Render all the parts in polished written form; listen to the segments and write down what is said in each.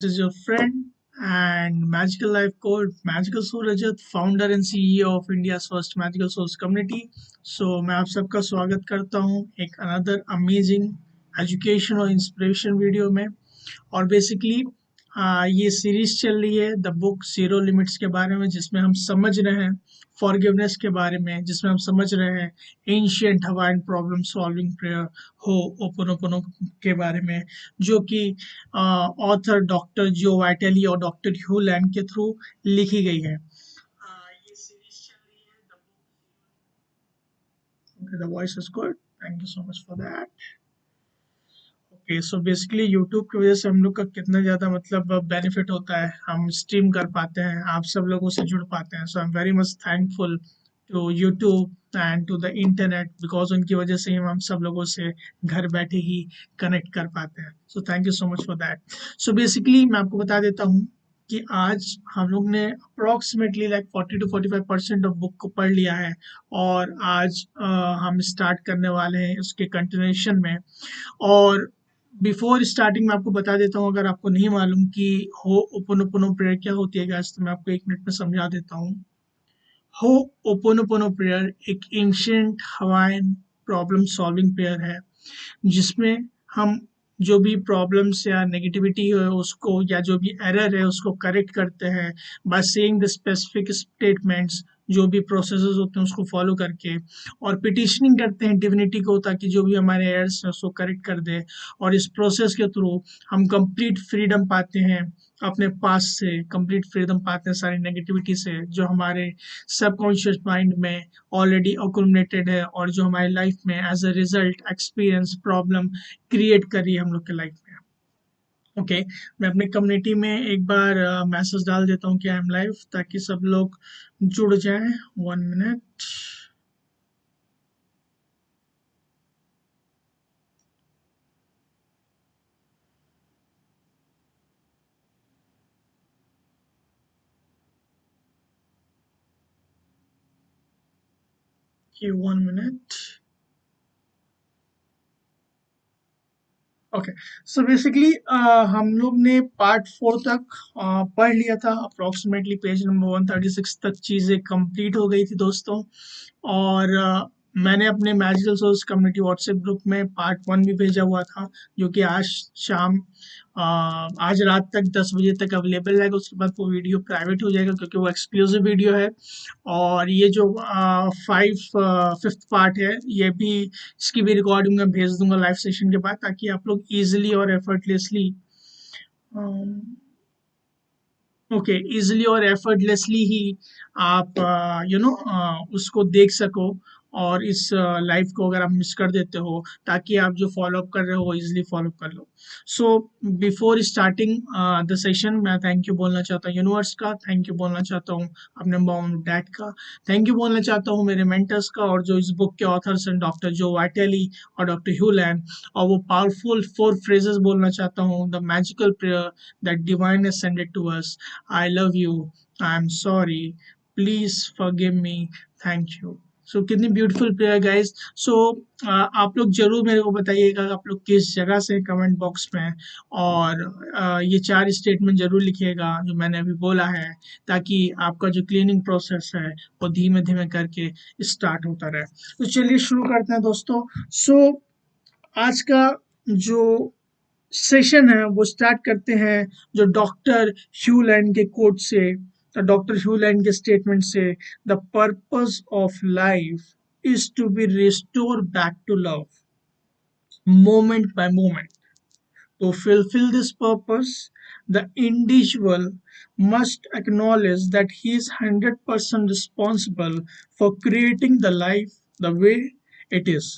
This is your friend and Magical Life Coach, Magical Soul Rajat, founder and CEO of India's first Magical Souls community. So मैं आप सबका स्वागत करता हूँ एक अनदर अमेजिंग एजुकेशन और इंस्पिरेशन वीडियो में। और बेसिकली ये सीरीज चल रही है द बुक जीरो लिमिट्स के बारे में, जिसमें हम समझ रहे हैं फॉरगिवनेस के बारे में, जिसमें हम समझ रहे हैं ancient Hawaiian problem solving prayer हो ओपोनोपोनो के बारे में, जो कि ऑथर डॉक्टर जो वाइटेली और डॉक्टर ह्यू लैंड के थ्रू लिखी गई है। ये सीरीज चल रही है the voice is good, thank you so much for that. Okay, so basically YouTube की वजह से हम लोग का कितना ज़्यादा मतलब बेनिफिट होता है, हम स्ट्रीम कर पाते हैं, आप सब लोगों से जुड़ पाते हैं। So I am very much thankful to YouTube and to the internet, because उनकी वजह से ही हम सब लोगों से घर बैठे ही कनेक्ट कर पाते हैं। So thank you so much for that. So basically मैं आपको बता देता हूँ कि आज हम लोग ने approximately like 40 to 45% of book को पढ़ लिया है, और आज हम स्टार्ट करने वाले हैं उसके कंटिन्यूशन में। और बिफोर स्टार्टिंग मैं आपको बता देता हूँ, अगर आपको नहीं मालूम कि हो ओपोनोपोनो प्रेयर क्या होती है गाइस, तो मैं आपको 1 मिनट में समझा देता हूँ। हो ओपोनोपोनो प्रेयर एक ancient Hawaiian problem solving prayer है, जिसमें हम जो भी प्रॉब्लम्स या नेगेटिविटी है उसको, या जो भी एरर है उसको करेक्ट करते हैं by saying the specific statements, जो भी प्रोसेसेस होते हैं उसको फॉलो करके, और पिटिशनिंग करते हैं डिविनिटी को ताकि जो भी हमारे एरर्स हैं उसको करेक्ट कर दे। और इस प्रोसेस के थ्रू हम कंप्लीट फ्रीडम पाते हैं, अपने पास से कंप्लीट फ्रीडम पाते हैं सारी नेगेटिविटी से, जो हमारे सबकॉन्शियस माइंड में ऑलरेडी अकुमुलेटेड है, और जो हमारी लाइफ में as a result experience problem create कर रही है हम लोग के लाइफ में। ओके, मैं अपने कम्युनिटी में एक बार मैसेज डाल देता हूँ कि आई एम लाइव, ताकि सब लोग जुड़ जाएं। 1 मिनट। ये 1 मिनट। ओके, सो बेसिकली हम लोग ने पार्ट 4 तक पढ़ लिया था। अप्रोक्सीमेटली पेज नंबर 136 तक चीज़ें कंप्लीट हो गई थी दोस्तों। और मैंने अपने magical source community WhatsApp group में पार्ट 1 भी भेजा हुआ था, जो कि आज शाम आज रात तक 10 बजे तक अवेलेबल रहेगा। उसके बाद वो वीडियो प्राइवेट हो जाएगा, क्योंकि वो एक्सक्लूसिव वीडियो है। और ये जो फिफ्थ पार्ट है, ये भी, इसकी भी रिकॉर्डिंग मैं भेज दूंगा लाइव सेशन के बाद, ताकि आप लोग इजीली और एफर्टलेसली ओके इजीली और एफर्टलेसली ही आप उसको देख सको। और इस लाइव को अगर आप मिस कर देते हो, ताकि आप जो फॉलो अप कर रहे हो वो इजीली फॉलो कर लो। So before starting the session, मैं थैंक यू बोलना चाहता हूँ यूनिवर्स का, थैंक यू बोलना चाहता हूँ अपने मॉम डैड का, थैंक यू बोलना चाहता हूँ मेरे मेंटर्स का, और जो इस बुक के ऑथर्स हैं डॉक्टर जो वाइटेली और डॉक्टर ह्यू लैंड। और वो पावरफुल 4 फ्रेजेस बोलना चाहता हूँ, the magical prayer that divine has sent it to us. I love you. I'm sorry. Please forgive me. Thank you. सो कितनी ब्यूटीफुल प्रेयर गाइस। सो आप लोग जरूर मेरे को बताइएगा आप लोग किस जगह से, कमेंट बॉक्स में। और ये 4 स्टेटमेंट जरूर लिखिएगा जो मैंने अभी बोला है, ताकि आपका जो क्लीनिंग प्रोसेस है वो धीमे धीमे करके स्टार्ट होता रहे। तो चलिए शुरू करते हैं दोस्तों। सो आज का जो सेशन है वो स्टार्ट करते हैं जो डॉक्टर ह्यू लैंड के कोट से, डॉक्टर ह्यू लैंड के स्टेटमेंट से। The purpose of life is to be restore back to love, moment by moment. To fulfill this purpose, the individual must acknowledge that he is 100% responsible for creating the life the way it is.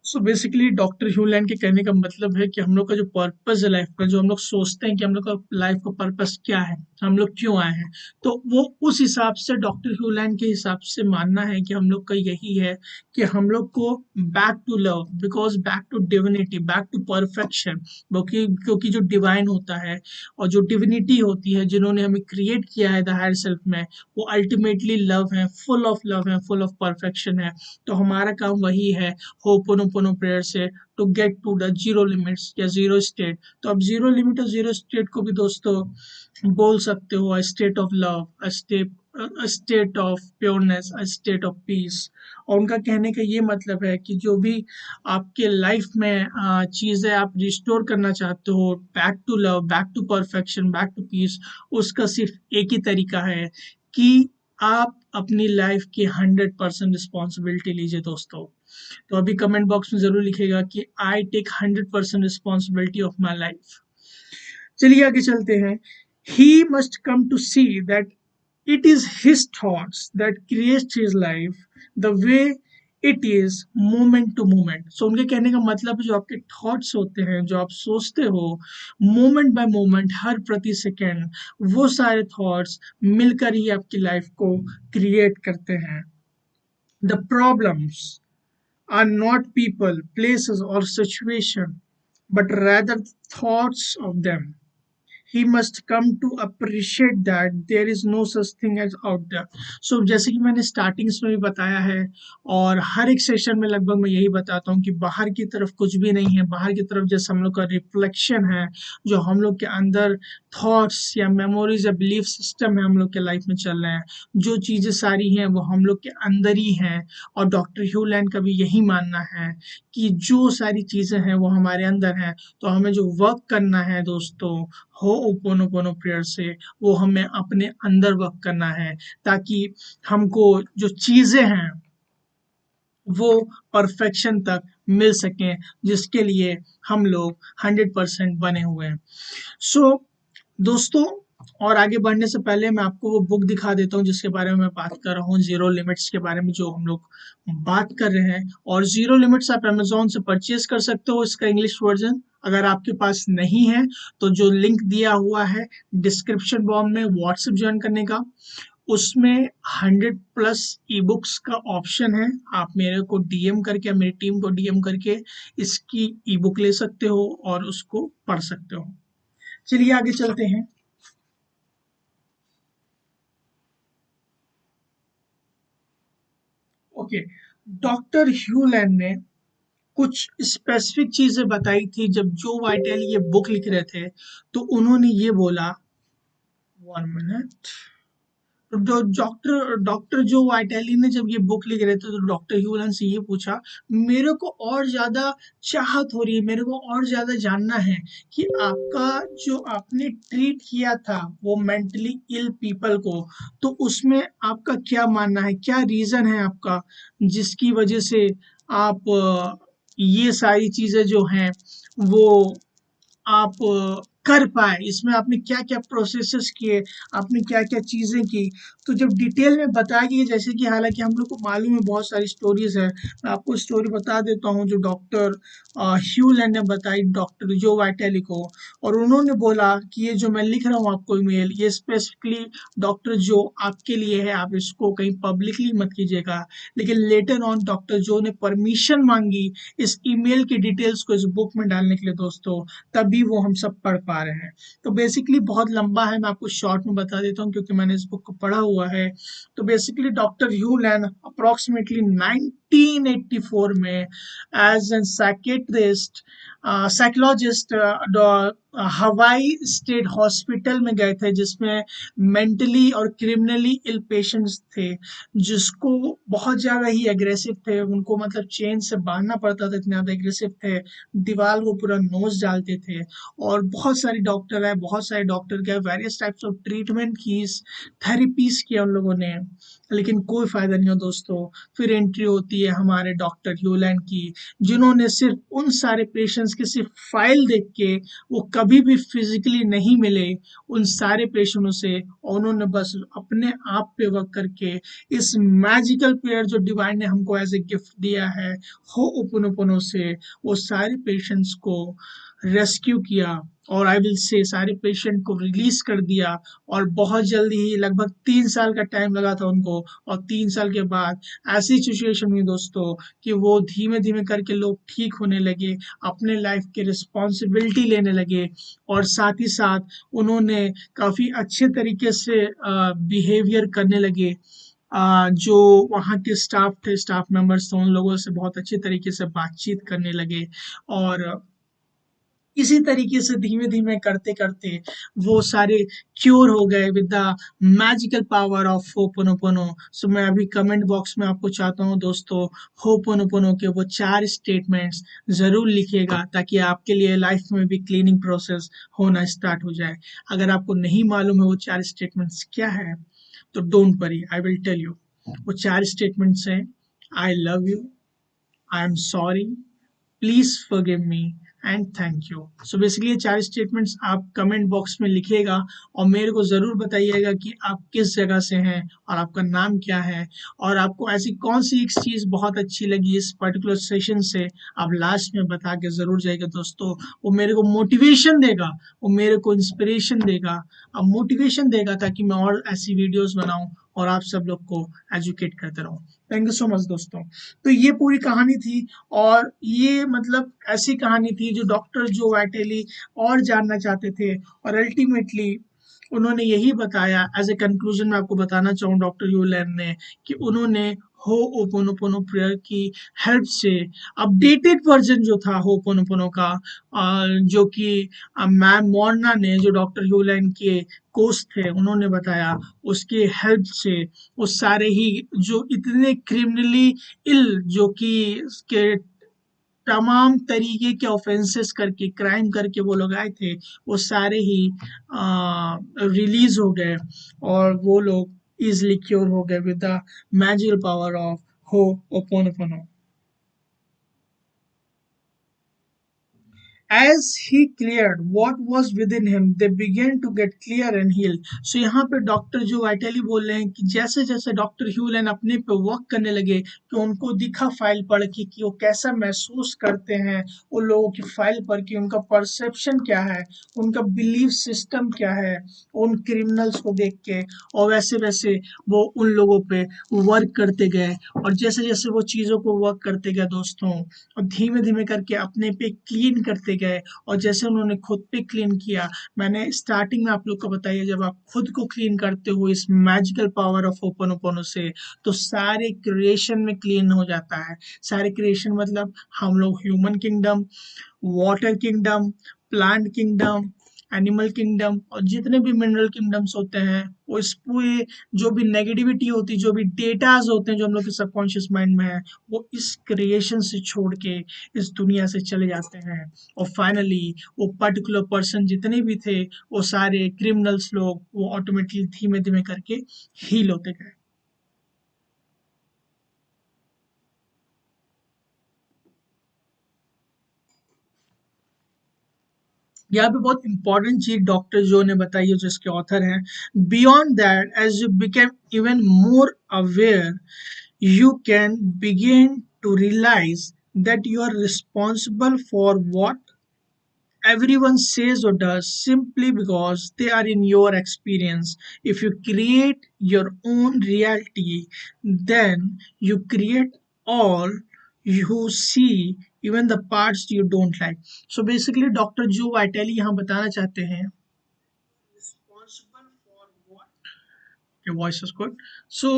So basically doctor Hew Len के कहने का मतलब है कि हम लोग का जो पर्पस है लाइफ का, जो हम लोग सोचते हैं कि हम लोग का लाइफ का पर्पस क्या है, हम लोग क्यों आए हैं, तो वो उस हिसाब से डॉक्टर ह्यूलैंड के हिसाब से मानना है कि हम लोग का यही है कि हम लोग को back to love, because back to divinity, back to perfection. क्योंकि जो डिवाइन होता है और जो डिविनिटी होती है, जिन्होंने हमें क्रिएट किया है द हायर सेल्फ में, वो अल्टीमेटली लव है, फुल ऑफ लव है, फुल ऑफ परफेक्शन है। तो हमारा काम वही है होपोनोपोनो प्रेयर से to get to the zero limits या जीरो स्टेट। तो अब जीरो लिमिट और जीरो स्टेट को भी दोस्तों बोल सकते हो a state of love, a state of pureness, a state of peace. और उनका कहने का ये मतलब है कि जो भी आपके लाइफ में चीज़ें आप रिस्टोर करना चाहते हो, back to love, back to perfection, back to peace, उसका सिर्फ एक ही तरीका है कि आप अपनी लाइफ की 100% रिस्पॉन्सिबिलिटी लीजिए दोस्तों। तो अभी कमेंट बॉक्स में जरूर लिखिएगा कि I take 100% responsibility of my life. चलिए आगे चलते हैं। He must come to see that it is his thoughts that create his life the way it is moment to moment. So उनके कहने का मतलब है जो आपके थॉट्स होते हैं, जो आप सोचते हो मोमेंट बाय मोमेंट, हर प्रति सेकेंड, वो सारे थॉट्स मिलकर ही आपकी लाइफ को क्रिएट करते हैं। The problems are not people, places, or situation, but rather thoughts of them. He must come to appreciate that there is no such thing as out there. So जैसे कि मैंने startings में भी बताया है और हर एक सेशन में लगभग मैं यही बताता हूँ कि बाहर की तरफ कुछ भी नहीं है। बाहर की तरफ जैसे हम लोग का रिफ्लेक्शन है, जो हम लोग के अंदर थॉट्स या मेमोरीज या बिलीफ सिस्टम है हम लोग के लाइफ में चल रहे हैं, जो चीज़ें सारी हैं वो हम लोग के अंदर ही हैं। और डॉक्टर ह्यू लैंड का भी यही मानना है कि जो सारी चीज़ें हैं वो हमारे अंदर हैं। तो हमें जो वर्क करना है दोस्तों हो ओपोनोपोनो प्रेयर से, वो हमें अपने अंदर वर्क करना है ताकि हमको जो चीजें हैं वो परफेक्शन तक मिल सकें, जिसके लिए हम लोग 100% बने हुए हैं। सो दोस्तों, और आगे बढ़ने से पहले मैं आपको वो बुक दिखा देता हूँ जिसके बारे में मैं बात कर रहा हूँ, जीरो लिमिट्स के बारे में जो हम लोग बात कर रहे हैं। और जीरो लिमिट्स आप अमेजोन से परचेज कर सकते हो इसका इंग्लिश वर्जन। अगर आपके पास नहीं है तो जो लिंक दिया हुआ है डिस्क्रिप्शन बॉक्स में व्हाट्सएप ज्वाइन करने का, उसमें 100+ ई बुक्स का ऑप्शन है। आप मेरे को डीएम करके, मेरी टीम को डीएम करके इसकी ई बुक ले सकते हो और उसको पढ़ सकते हो। चलिए आगे चलते हैं। ओके, डॉक्टर ह्यू लैंड ने कुछ स्पेसिफिक चीजें बताई थी जब जो वाइटल ये बुक लिख रहे थे। तो उन्होंने ये बोला, 1 मिनट। तो डॉक्टर डॉक्टर जो वाइटैली ने जब ये बुक लिख रहे थे तो डॉक्टर ह्यूलन से ये पूछा, मेरे को और ज्यादा चाहत हो रही है, मेरे को और ज्यादा जानना है कि आपका जो आपने ट्रीट किया था वो मेंटली इल पीपल को, तो उसमें आपका क्या मानना है, क्या रीजन है आपका जिसकी वजह से आप ये सारी चीजें जो हैं वो आप कर पाए, इसमें आपने क्या क्या प्रोसेसेस किए, आपने क्या क्या चीजें की। तो जब डिटेल में बताया कि जैसे कि हालांकि हम लोग को मालूम है बहुत सारी स्टोरीज है, मैं आपको स्टोरी बता देता हूँ जो डॉक्टर ह्यू लैंड ने बताई डॉक्टर जो वाइटेली को। और उन्होंने बोला कि ये जो मैं लिख रहा हूँ आपको ईमेल, ये स्पेसिफिकली डॉक्टर जो आपके लिए है, आप इसको कहीं पब्लिकली मत कीजिएगा। लेकिन लेटर ऑन डॉक्टर जो ने परमिशन मांगी इस ईमेल की डिटेल्स को इस बुक में डालने के लिए दोस्तों, तभी वो हम सब पढ़ पा रहे हैं। तो बेसिकली बहुत लंबा है, मैं आपको शॉर्ट में बता देता हूँ क्योंकि मैंने इस बुक को पढ़ा हुआ है। तो basically doctor Hew land approximately 1984 में एज एन साइकेट्रिस्ट साइकोलॉजिस्ट हवाई स्टेट हॉस्पिटल में गए थे, जिसमें मेंटली और क्रिमिनली इल पेशेंट्स थे, जिसको बहुत ज्यादा ही एग्रेसिव थे, उनको मतलब चेन से बांधना पड़ता था, इतने ज्यादा एग्रेसिव थे, दीवार को पूरा नोच डालते थे। और बहुत सारे डॉक्टर है, बहुत सारे डॉक्टर के वेरियस टाइप्स ऑफ ट्रीटमेंट की, थेरेपीज किया उन लोगों ने, लेकिन कोई फायदा नहीं हो दोस्तों। फिर एंट्री होती है हमारे डॉक्टर ह्यूलैंड की, जिन्होंने सिर्फ उन सारे पेशेंट्स की सिर्फ फाइल देख के, वो कभी भी फिजिकली नहीं मिले उन सारे पेशेंटों से, और उन्होंने बस अपने आप पे वर्क करके इस मैजिकल पेयर जो डिवाइन ने हमको एज ए गिफ्ट दिया है हो ओपोनोपोनो से, वो सारे पेशेंट्स को रेस्क्यू किया और आई विल से सारे पेशेंट को रिलीज कर दिया। और बहुत जल्दी ही, लगभग 3 साल का टाइम लगा था उनको, और 3 साल के बाद ऐसी सिचुएशन हुई दोस्तों कि वो धीमे धीमे करके लोग ठीक होने लगे, अपने लाइफ की रिस्पॉन्सिबिलिटी लेने लगे, और साथ ही साथ उन्होंने काफी अच्छे तरीके से बिहेवियर करने लगे। जो वहाँ के स्टाफ थे, स्टाफ मेंबर्स थे, उन लोगों से बहुत अच्छे तरीके से बातचीत करने लगे। और इसी तरीके से धीमे धीमे करते करते वो सारे क्योर हो गए with the magical power of ho'oponopono. So मैं अभी कमेंट बॉक्स में आपको चाहता हूँ दोस्तों, होपोनोपोनो के वो 4 स्टेटमेंट्स जरूर लिखिएगा, ताकि आपके लिए लाइफ में भी क्लीनिंग प्रोसेस होना स्टार्ट हो जाए। अगर आपको नहीं मालूम है वो 4 स्टेटमेंट्स क्या है, तो don't worry, I will tell you. वो 4 स्टेटमेंट्स हैं: I love you, I am sorry, please forgive me and thank you. So basically ये 4 स्टेटमेंट्स आप कमेंट बॉक्स में लिखिएगा, और मेरे को ज़रूर बताइएगा कि आप किस जगह से हैं और आपका नाम क्या है, और आपको ऐसी कौन सी एक चीज़ बहुत अच्छी लगी इस पर्टिकुलर सेशन से, आप लास्ट में बता के ज़रूर जाइएगा दोस्तों। वो मेरे को मोटिवेशन देगा, वो मेरे को इंस्पिरेशन देगा, अब मोटिवेशन देगा, ताकि मैं और ऐसी वीडियोस बनाऊं और आप सब लोग को एजुकेट करते रहूं। थैंक यू सो मच दोस्तों। तो ये पूरी कहानी थी, और ये मतलब ऐसी कहानी थी जो डॉक्टर जो वाइटेली और जानना चाहते थे, और अल्टीमेटली उन्होंने यही बताया। एज ए कंक्लूजन मैं आपको बताना चाहूँ डॉक्टर यूलैन ने, कि उन्होंने हो ओपोनोपोनो प्रेयर की हेल्प से अपडेटेड वर्जन जो था हो ओपोनोपोनो का, जो कि मैम मोर्ना ने, जो डॉक्टर यूलैन के कोच थे, उन्होंने बताया, उसके हेल्प से वो सारे ही जो इतने क्रिमिनली इल, जो कि के तमाम तरीके के ऑफेंसेस करके, क्राइम करके वो लोग आए थे, वो सारे ही रिलीज हो गए, और वो लोग इजिली क्योर हो गए with the magical power of हो ओपोनोपोनो। As he cleared what was within him, they began to get clear and heal. So यहाँ पे डॉक्टर जो वाइटली बोल रहे हैं कि जैसे जैसे डॉक्टर ह्यूलन अपने पे वर्क करने लगे, कि उनको दिखा फाइल पढ़ के कि वो कैसा महसूस करते हैं उन लोगों की फाइल पढ़ के, उनका परसेप्शन क्या है, उनका बिलीफ सिस्टम क्या है उन क्रिमिनल्स को देख के, और वैसे वैसे वो उन लोगों पे वर्क करते गए। और जैसे जैसे वो चीज़ों को वर्क करते गए दोस्तों, और धीमे धीमे करके अपने पे क्लीन करते गए, और जैसे उन्होंने खुद पे क्लीन किया, मैंने स्टार्टिंग में आप लोग को बताइए, जब आप खुद को क्लीन करते हो इस मैजिकल पावर ऑफ ओपन से, तो सारे क्रिएशन में क्लीन हो जाता है। सारे क्रिएशन मतलब हम लोग human kingdom, water kingdom, plant kingdom, animal kingdom, और जितने भी मिनरल किंगडम्स होते हैं, वो इस पूरे जो भी नेगेटिविटी होती है, जो भी डेटाज होते हैं जो हम लोग के सबकॉन्शियस माइंड में है, वो इस क्रिएशन से छोड़ के इस दुनिया से चले जाते हैं। और फाइनली वो पर्टिकुलर पर्सन जितने भी थे, वो सारे क्रिमिनल्स लोग, वो ऑटोमेटिकली धीमे धीमे करके हील होते गए। यहाँ पे बहुत इंपॉर्टेंट चीज डॉक्टर जो ने बताई है, जो इसके ऑथर हैं: beyond that as you became even more aware, you can begin to realize that you are responsible for what everyone says or does, simply because they are in your experience. If you create your own reality, then you create all you see, even the parts you don't like. So basically doctor जो वाइटेली यहाँ बताना चाहते हैं, responsible for what your voice is good. So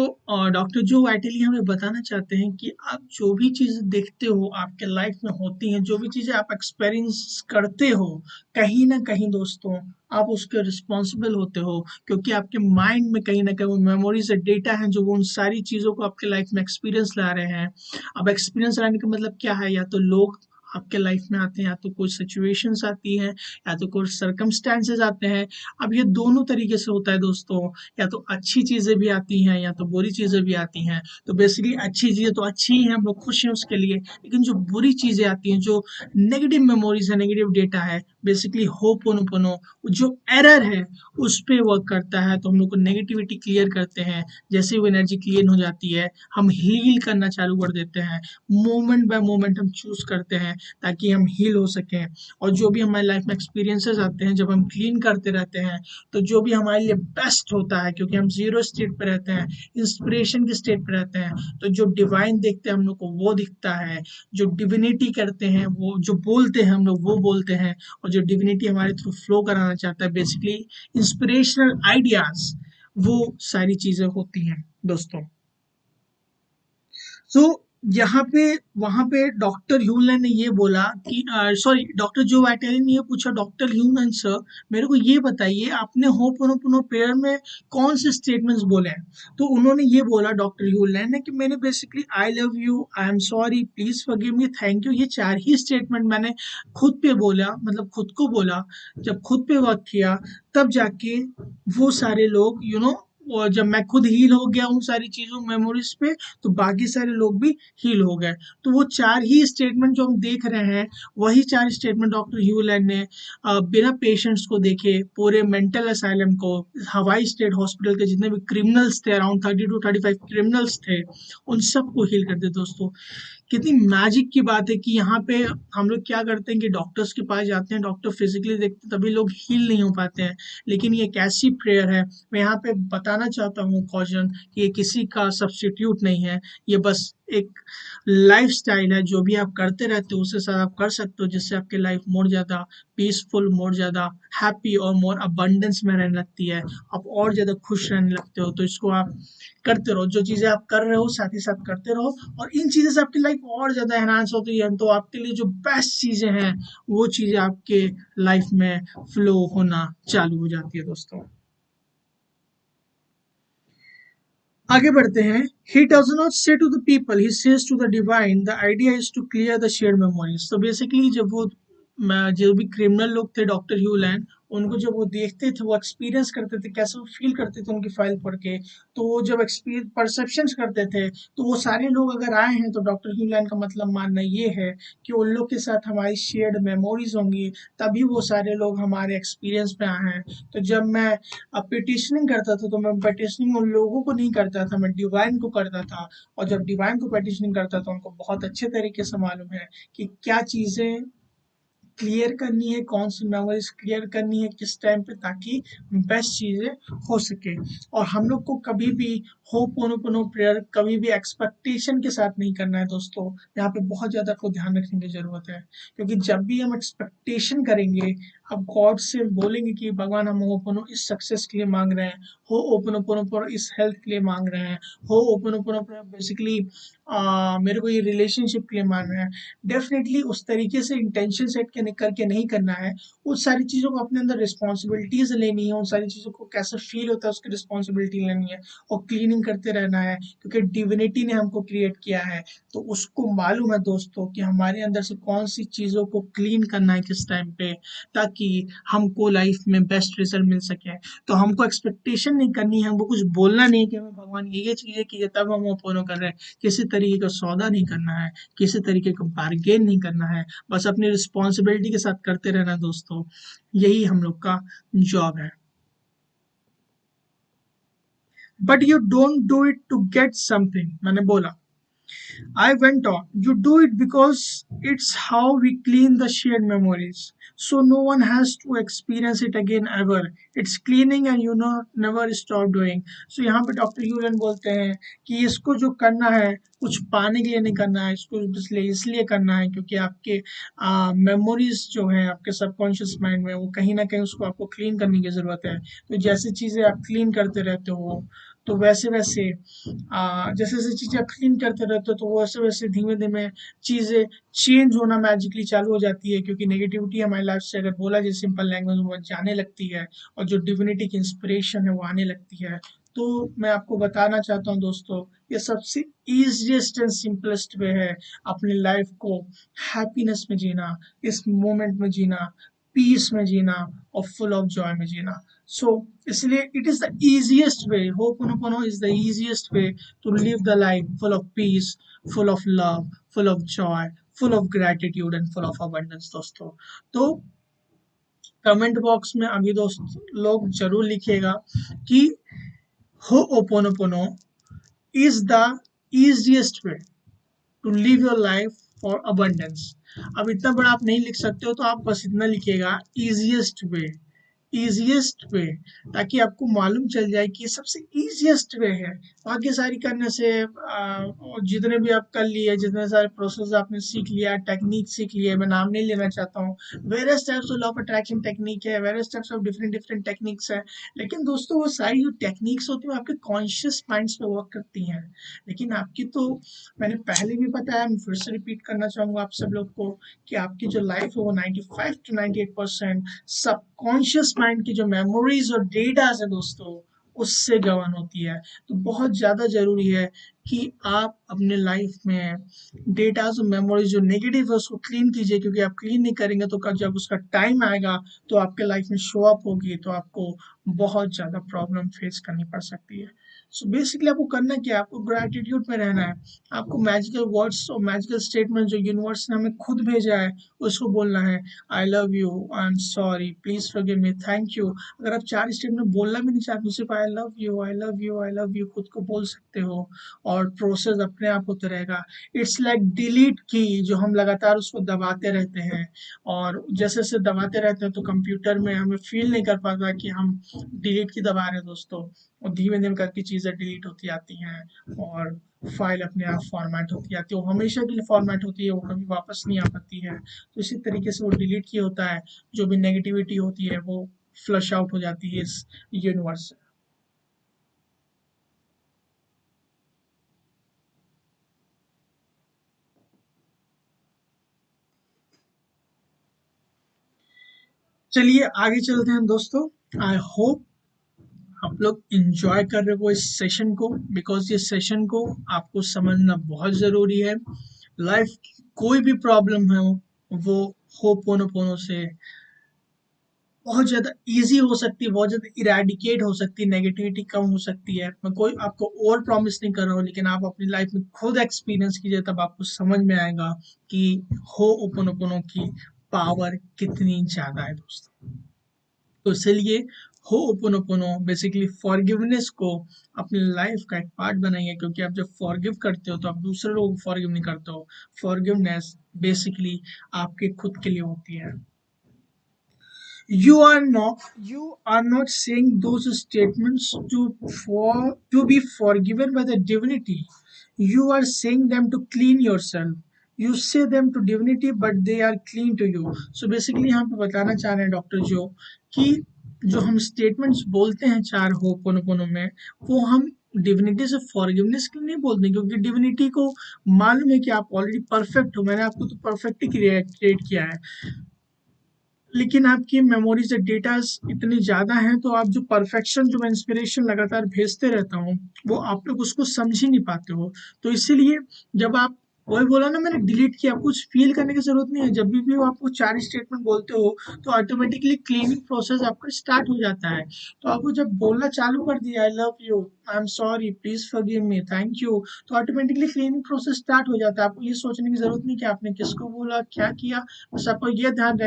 doctor जो vitally हमें बताना चाहते हैं कि आप जो भी चीज़ें देखते हो आपके लाइफ में होती हैं, जो भी चीज़ें आप एक्सपीरियंस करते हो, कहीं ना कहीं दोस्तों आप उसके रिस्पॉन्सिबल होते हो, क्योंकि आपके माइंड में कहीं ना कहीं वो मेमोरीज और डेटा हैं जो वो उन सारी चीज़ों को आपके लाइफ में एक्सपीरियंस ला रहे हैं। अब एक्सपीरियंस लाने का मतलब क्या है? या तो लोग आपके लाइफ में आते हैं, या तो कुछ सिचुएशंस आती हैं, या तो कुछ सर्कमस्टांसेस आते हैं। अब ये दोनों तरीके से होता है दोस्तों, या तो अच्छी चीज़ें भी आती हैं, या तो बुरी चीज़ें भी आती हैं। तो बेसिकली अच्छी चीज़ें तो अच्छी ही हैं, हम लोग खुश हैं उसके लिए, लेकिन जो बुरी चीज़ें आती हैं, जो नेगेटिव मेमोरीज है, नेगेटिव डेटा है, बेसिकली होपोनोपोनो जो एरर है उस पे वर्क करता है। तो हम लोग को नेगेटिविटी क्लियर करते हैं, जैसे वो एनर्जी क्लियर हो जाती है, हम हील करना चालू कर देते हैं। मोमेंट बाय मोमेंट हम चूज करते हैं ताकि हम हील हो सकें। और जो भी हमारी लाइफ में एक्सपीरियंसेस आते हैं, जब हम क्लीन करते रहते हैं, तो जो भी हमारे लिए बेस्ट होता है, क्योंकि हम जीरो स्टेट पे रहते हैं, इंस्पिरेशन के स्टेट पे रहते हैं, तो जो डिवाइन देखते हैं हम लोग को वो दिखता है, जो डिविनिटी करते हैं, वो जो बोलते हैं हम लोग वो बोलते हैं, और जो डिविनिटी हमारे थ्रू फ्लो कराना चाहता है, बेसिकली इंस्पिरेशनल आइडियाज, वो सारी चीजें होती हैं दोस्तों। तो यहाँ पे वहां पे डॉक्टर ह्यूलन ने ये बोला कि सॉरी, डॉक्टर जो वाइटली ने ये पूछा, डॉक्टर ह्यूलन सर मेरे को ये बताइए आपने होपोनोपोनो प्रेयर में कौन से स्टेटमेंट्स बोले हैं। तो उन्होंने ये बोला डॉक्टर ह्यूलन ने कि मैंने basically I love you, I am sorry, please forgive me, thank you, ये 4 ही स्टेटमेंट मैंने खुद पे बोला, मतलब खुद को बोला। जब खुद पे वर्क किया तब जाके वो सारे लोग और जब मैं खुद हील हो गया उन सारी चीजों मेमोरीज पे, तो बाकी सारे लोग भी हील हो गए। तो वो 4 ही स्टेटमेंट जो हम देख रहे हैं, वही 4 स्टेटमेंट डॉक्टर ह्यूलैंड ने बिना पेशेंट्स को देखे पूरे मेंटल असाइलम को, हवाई स्टेट हॉस्पिटल के जितने भी क्रिमिनल्स थे, अराउंड 30 to 35 क्रिमिनल्स थे, उन सबको हील कर दिया दोस्तों। कितनी मैजिक की बात है कि यहाँ पे हम लोग क्या करते हैं कि डॉक्टर्स के पास जाते हैं, डॉक्टर फिजिकली देखते हैं, तभी लोग हील नहीं हो पाते हैं। लेकिन ये एक ऐसी प्रेयर है, मैं यहाँ पे बताना चाहता हूँ कॉजन, कि ये किसी का सब्स्टिट्यूट नहीं है, ये बस एक लाइफस्टाइल है। जो भी आप करते रहते हो उसके साथ आप कर सकते हो, जिससे आपकी लाइफ मोर ज़्यादा पीसफुल, मोर ज़्यादा हैप्पी और मोर अबंडेंस में रहने लगती है, आप और ज़्यादा खुश रहने लगते हो। तो इसको आप करते रहो, जो चीज़ें आप कर रहे हो साथ ही साथ करते रहो, और इन चीज़ों से आपकी लाइफ और ज़्यादा एनहांस होती है। तो आपके लिए जो बेस्ट चीज़ें हैं वो चीज़ें आपके लाइफ में फ्लो होना चालू हो जाती है दोस्तों। आगे बढ़ते हैं। He does not say to the people, he says to the divine. The idea is to clear the shared memories. तो बेसिकली जब वो जो भी क्रिमिनल लोग थे डॉक्टर ह्यूलैंड, उनको जब वो देखते थे, वो एक्सपीरियंस करते थे, कैसे वो फील करते थे उनकी फाइल पढ़ के, तो वो जब एक्सपीरियंस परसेप्शन करते थे, तो वो सारे लोग अगर आए हैं तो डॉक्टर ह्यूलैंड का मतलब मानना ये है कि उन लोग के साथ हमारी शेयर्ड मेमोरीज होंगी, तभी वो सारे लोग हमारे एक्सपीरियंस में आए हैं। तो जब मैं पिटिशनिंग करता था, तो मैं पिटिशनिंग उन लोगों को नहीं करता था, मैं डिवाइन को करता था। और जब डिवाइन को पिटिशनिंग करता था, उनको बहुत अच्छे तरीके से मालूम है कि क्या चीज़ें क्लियर करनी है, कौन सी मेमोरीज क्लियर करनी है किस टाइम पे, ताकि बेस्ट चीज़ें हो सके। और हम लोग को कभी भी होपोनोपोनो प्रेयर कभी भी एक्सपेक्टेशन के साथ नहीं करना है दोस्तों। यहाँ पे बहुत ज़्यादा को ध्यान रखने की ज़रूरत है, क्योंकि जब भी हम एक्सपेक्टेशन करेंगे, अब गॉड से बोलेंगे कि भगवान हम होपोनो इस सक्सेस के लिए मांग रहे हैं, हो ओपनोपोनो पर इस हेल्थ के लिए मांग रहे हैं, हो ओपनोपोनो पर बेसिकली मेरे को ये रिलेशनशिप के लिए मांग रहे हैं, डेफिनेटली उस तरीके से इंटेंशन सेट करके नहीं करना है। उस सारी चीज़ों को अपने अंदर रिस्पॉन्सिबिलिटीज लेनी है, उन सारी चीज़ों को कैसे फील होता है उसकी रिस्पॉन्सिबिलिटी लेनी है, और क्लीनिंग करते रहना है, क्योंकि डिविनिटी ने हमको क्रिएट किया है, तो उसको मालूम है दोस्तों कि हमारे अंदर से कौन सी चीज़ों को क्लीन करना है किस टाइम पे, ताकि हमको लाइफ में बेस्ट रिजल्ट मिल सके। तो हमको एक्सपेक्टेशन नहीं करनी है, हमको कुछ बोलना नहीं है कि हमें भगवान ये चीज़ें कीजिए तब हम वो फॉलो कर रहे हैं। किसी तरीके का सौदा नहीं करना है, किसी तरीके का बार्गेन नहीं करना है, बस अपनी रिस्पॉन्सिबिलिटी के साथ करते रहना दोस्तों, यही हम लोग का जॉब है। But you don't do it to get something, मैंने बोला, I went on. You do it because it's how we clean the shared memories. So no one has to experience it again ever. It's cleaning and you know never stop doing. So यहाँ पे doctor यूलन बोलते हैं कि इसको जो करना है कुछ पाने के लिए नहीं करना है, इसको इसलिए करना है क्योंकि आपके मेमोरीज जो है आपके सबकॉन्शियस माइंड में, वो कहीं ना कहीं उसको आपको क्लीन करने की ज़रूरत है। तो जैसे चीज़ें आप क्लीन करते रहते हो, तो वैसे वैसे जैसे जैसे चीज़ें आप क्लीन करते रहते हो, तो वैसे वैसे धीमे धीमे चीज़ें चेंज होना मैजिकली चालू हो जाती है, क्योंकि नेगेटिविटी हमारी लाइफ से अगर बोला जाए सिंपल लैंग्वेज में, वो जाने लगती है, और जो डिविनिटी की इंस्पिरेशन है वो आने लगती है। तो मैं आपको बताना चाहता हूँ दोस्तों, ये सबसे ईजिएस्ट एंड सिंपलेस्ट वे है अपनी लाइफ को हैप्पीनेस में जीना, इस मोमेंट में जीना, पीस में जीना, और फुल ऑफ जॉय में जीना। सो इसलिए it is the easiest way, Ho'oponopono is the easiest way to live the life full of peace, full of love, full of joy, full of gratitude and full of abundance दोस्तों। तो comment box में अभी दोस्त लोग जरूर लिखिएगा कि Ho'oponopono is the easiest way to live your life for abundance। अब इतना बड़ा आप नहीं लिख सकते हो, तो आप बस इतना लिखिएगा easiest way ईजिएस्ट वे, ताकि आपको मालूम चल जाए कि ये सबसे ईजिएस्ट वे है। बाकी सारी करने से और जितने भी आप कर लिए, जितने सारे प्रोसेस आपने सीख लिया, टेक्निक सीख लिए, मैं नाम नहीं लेना चाहता हूँ, various types of law of attraction technique है, various types of different different techniques है। लेकिन दोस्तों वो सारी जो टेक्निक्स होती हैं आपके कॉन्शियस माइंड्स पे वर्क करती हैं। लेकिन आपकी तो, मैंने पहले भी बताया, मैं फिर से रिपीट करना चाहूँगा आप सब लोग को, कि आपकी जो लाइफ है वो 95 to 98% सबकॉन्शियस माइंड की जो मेमोरीज और डेटाज है दोस्तों, उससे गवर्न होती है। तो बहुत ज़्यादा ज़रूरी है कि आप अपने लाइफ में डेटाज और मेमोरीज जो नेगेटिव है उसको क्लीन कीजिए, क्योंकि आप क्लीन नहीं करेंगे तो जब उसका टाइम आएगा तो आपके लाइफ में शो अप होगी, तो आपको बहुत ज़्यादा प्रॉब्लम फेस करनी पड़ सकती है। सो बेसिकली आपको करना क्या है, आपको ग्रैटिट्यूड में रहना है। आपको मैजिकल वर्ड्स और मैजिकल स्टेटमेंट जो यूनिवर्स ने हमें खुद भेजा है उसको बोलना है। आई love you, I am sorry, please forgive me, thank you. अगर आप 4 स्टेटमेंट बोलना भी नहीं चाहते, सिर्फ आई love you, I love you, I love you खुद को बोल सकते हो, और प्रोसेस अपने आप होता रहेगा। इट्स लाइक डिलीट की, जो हम लगातार उसको दबाते रहते हैं, और जैसे जैसे दबाते रहते हैं तो कंप्यूटर में हमें फील नहीं कर पाता कि हम डिलीट की दबा रहे हैं दोस्तों, और धीमे धीमे करके चीज़ें डिलीट होती आती हैं, और फाइल अपने आप फॉर्मेट होती आती है। वो हमेशा के लिए फॉर्मेट होती है, वो कभी वापस नहीं आ पाती है। तो इसी तरीके से वो डिलीट किया होता है, जो भी नेगेटिविटी होती है वो फ्लश आउट हो जाती है इस यूनिवर्स से। चलिए आगे चलते हैं दोस्तों। आई होप आप लोग इंजॉय कर रहे हो इस सेशन को, बिकॉज ये सेशन को आपको समझना बहुत ज़रूरी है। लाइफ की कोई भी प्रॉब्लम है वो होपोनोपोनो से बहुत ज़्यादा ईजी हो सकती है, बहुत ज़्यादा इरेडिकेट हो सकती है, नेगेटिविटी कम हो सकती है। मैं कोई आपको ओवर प्रॉमिस नहीं कर रहा हूँ, लेकिन आप अपनी लाइफ में खुद एक्सपीरियंस कीजिए, तब आपको समझ में आएगा कि हो ओपोनोपोनो की पावर कितनी ज़्यादा है दोस्तों। तो इसलिए हो ओपोनोपोनो बेसिकली फॉरगिवनेस को अपनी लाइफ का एक पार्ट बनाइए, क्योंकि आप जब फॉरगिव करते हो तो आप दूसरे लोगों को फॉरगिव नहीं करते हो। फॉरगिवनेस बेसिकली आपके खुद के लिए होती है। You are not saying those statements to be forgiven by the divinity. You are saying them to clean yourself. You say them to divinity, but they are clean to you. So basically यहाँ पे बताना चाह रहे हैं doctor जो, कि जो हम स्टेटमेंट्स बोलते हैं चार होपोनोपोनो में, वो हम डिविनिटी से फॉरगिवनेस के लिए नहीं बोलते, क्योंकि डिविनिटी को मालूम है कि आप ऑलरेडी परफेक्ट हो, मैंने आपको तो परफेक्ट ही क्रिएट किया है। लेकिन आपकी मेमोरीज डेटास इतनी ज़्यादा हैं, तो आप जो परफेक्शन, जो मैं इंस्पिरेशन लगातार भेजते रहता हूँ, वो आप लोग उसको समझ ही नहीं पाते हो। तो इसीलिए जब आप, वही बोला ना मैंने, डिलीट किया, कुछ फील करने की जरूरत नहीं है। जब भी वो आपको 4 स्टेटमेंट बोलते हो तो ऑटोमेटिकली क्लीनिंग प्रोसेस आपका स्टार्ट हो जाता है। तो आपको जब बोलना चालू कर दिया, आई love you, I am sorry, please forgive me, thank you, तो ऑटोमेटिकली क्लीनिंग प्रोसेस स्टार्ट हो जाता है। आपको ये सोचने की जरूरत नहीं कि आपने किसको बोला, क्या किया। बस आपको ये ध्यान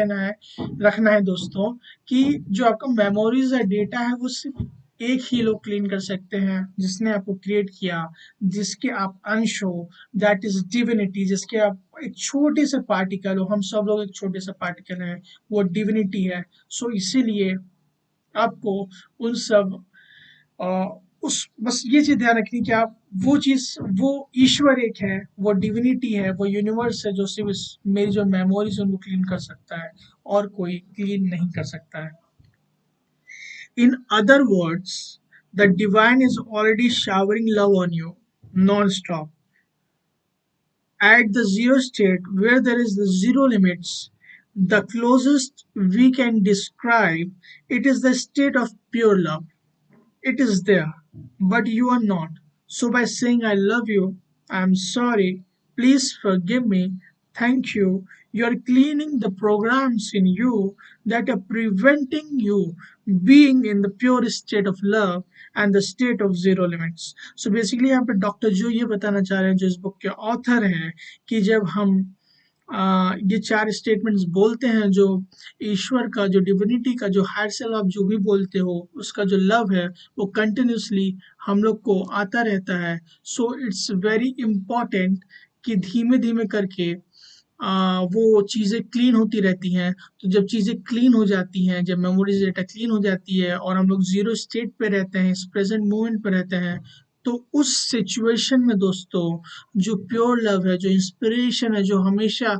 रखना है दोस्तों, कि जो आपका मेमोरीज है, डेटा है, वो सिर्फ एक ही लोग क्लीन कर सकते हैं, जिसने आपको क्रिएट किया, जिसके आप अंश हो, दैट इज डिविनिटी। जिसके आप एक छोटे से पार्टिकल हो, हम सब लोग एक छोटे से पार्टिकल हैं, वो डिविनिटी है। सो इसीलिए आपको उन सब उस बस ये चीज ध्यान रखनी कि आप वो चीज, वो ईश्वर एक है, वो डिविनिटी है, वो यूनिवर्स है, जो सिर्फ मेरी जो मेमोरीज उनको क्लीन कर सकता है, और कोई क्लीन नहीं कर सकता है। In other words, the divine is already showering love on you non-stop. At the zero state where there is the zero limits, the closest we can describe it is the state of pure love. It is there, but you are not. So by saying I love you, I am sorry, please forgive me, thank you, you are cleaning the programs in you that are preventing you being in the pure state of love and the state of zero limits. So basically यहाँ पे doctor जो ये बताना चाह रहे हैं, जो इस बुक के ऑथर हैं, कि जब हम ये 4 स्टेटमेंट्स बोलते हैं, जो ईश्वर का, जो डिविनिटी का, जो हायर सेल्फ आप जो भी बोलते हो, उसका जो लव है वो कंटिन्यूसली हम लोग को आता रहता है। सो इट्स वेरी इम्पॉर्टेंट कि धीमे धीमे करके वो चीज़ें क्लीन होती रहती हैं। तो जब चीज़ें क्लीन हो जाती हैं, जब मेमोरीज डेटा क्लीन हो जाती है और हम लोग जीरो स्टेट पे रहते हैं, इस प्रेजेंट मोमेंट पे रहते हैं, तो उस सिचुएशन में दोस्तों जो प्योर लव है, जो इंस्पिरेशन है, जो हमेशा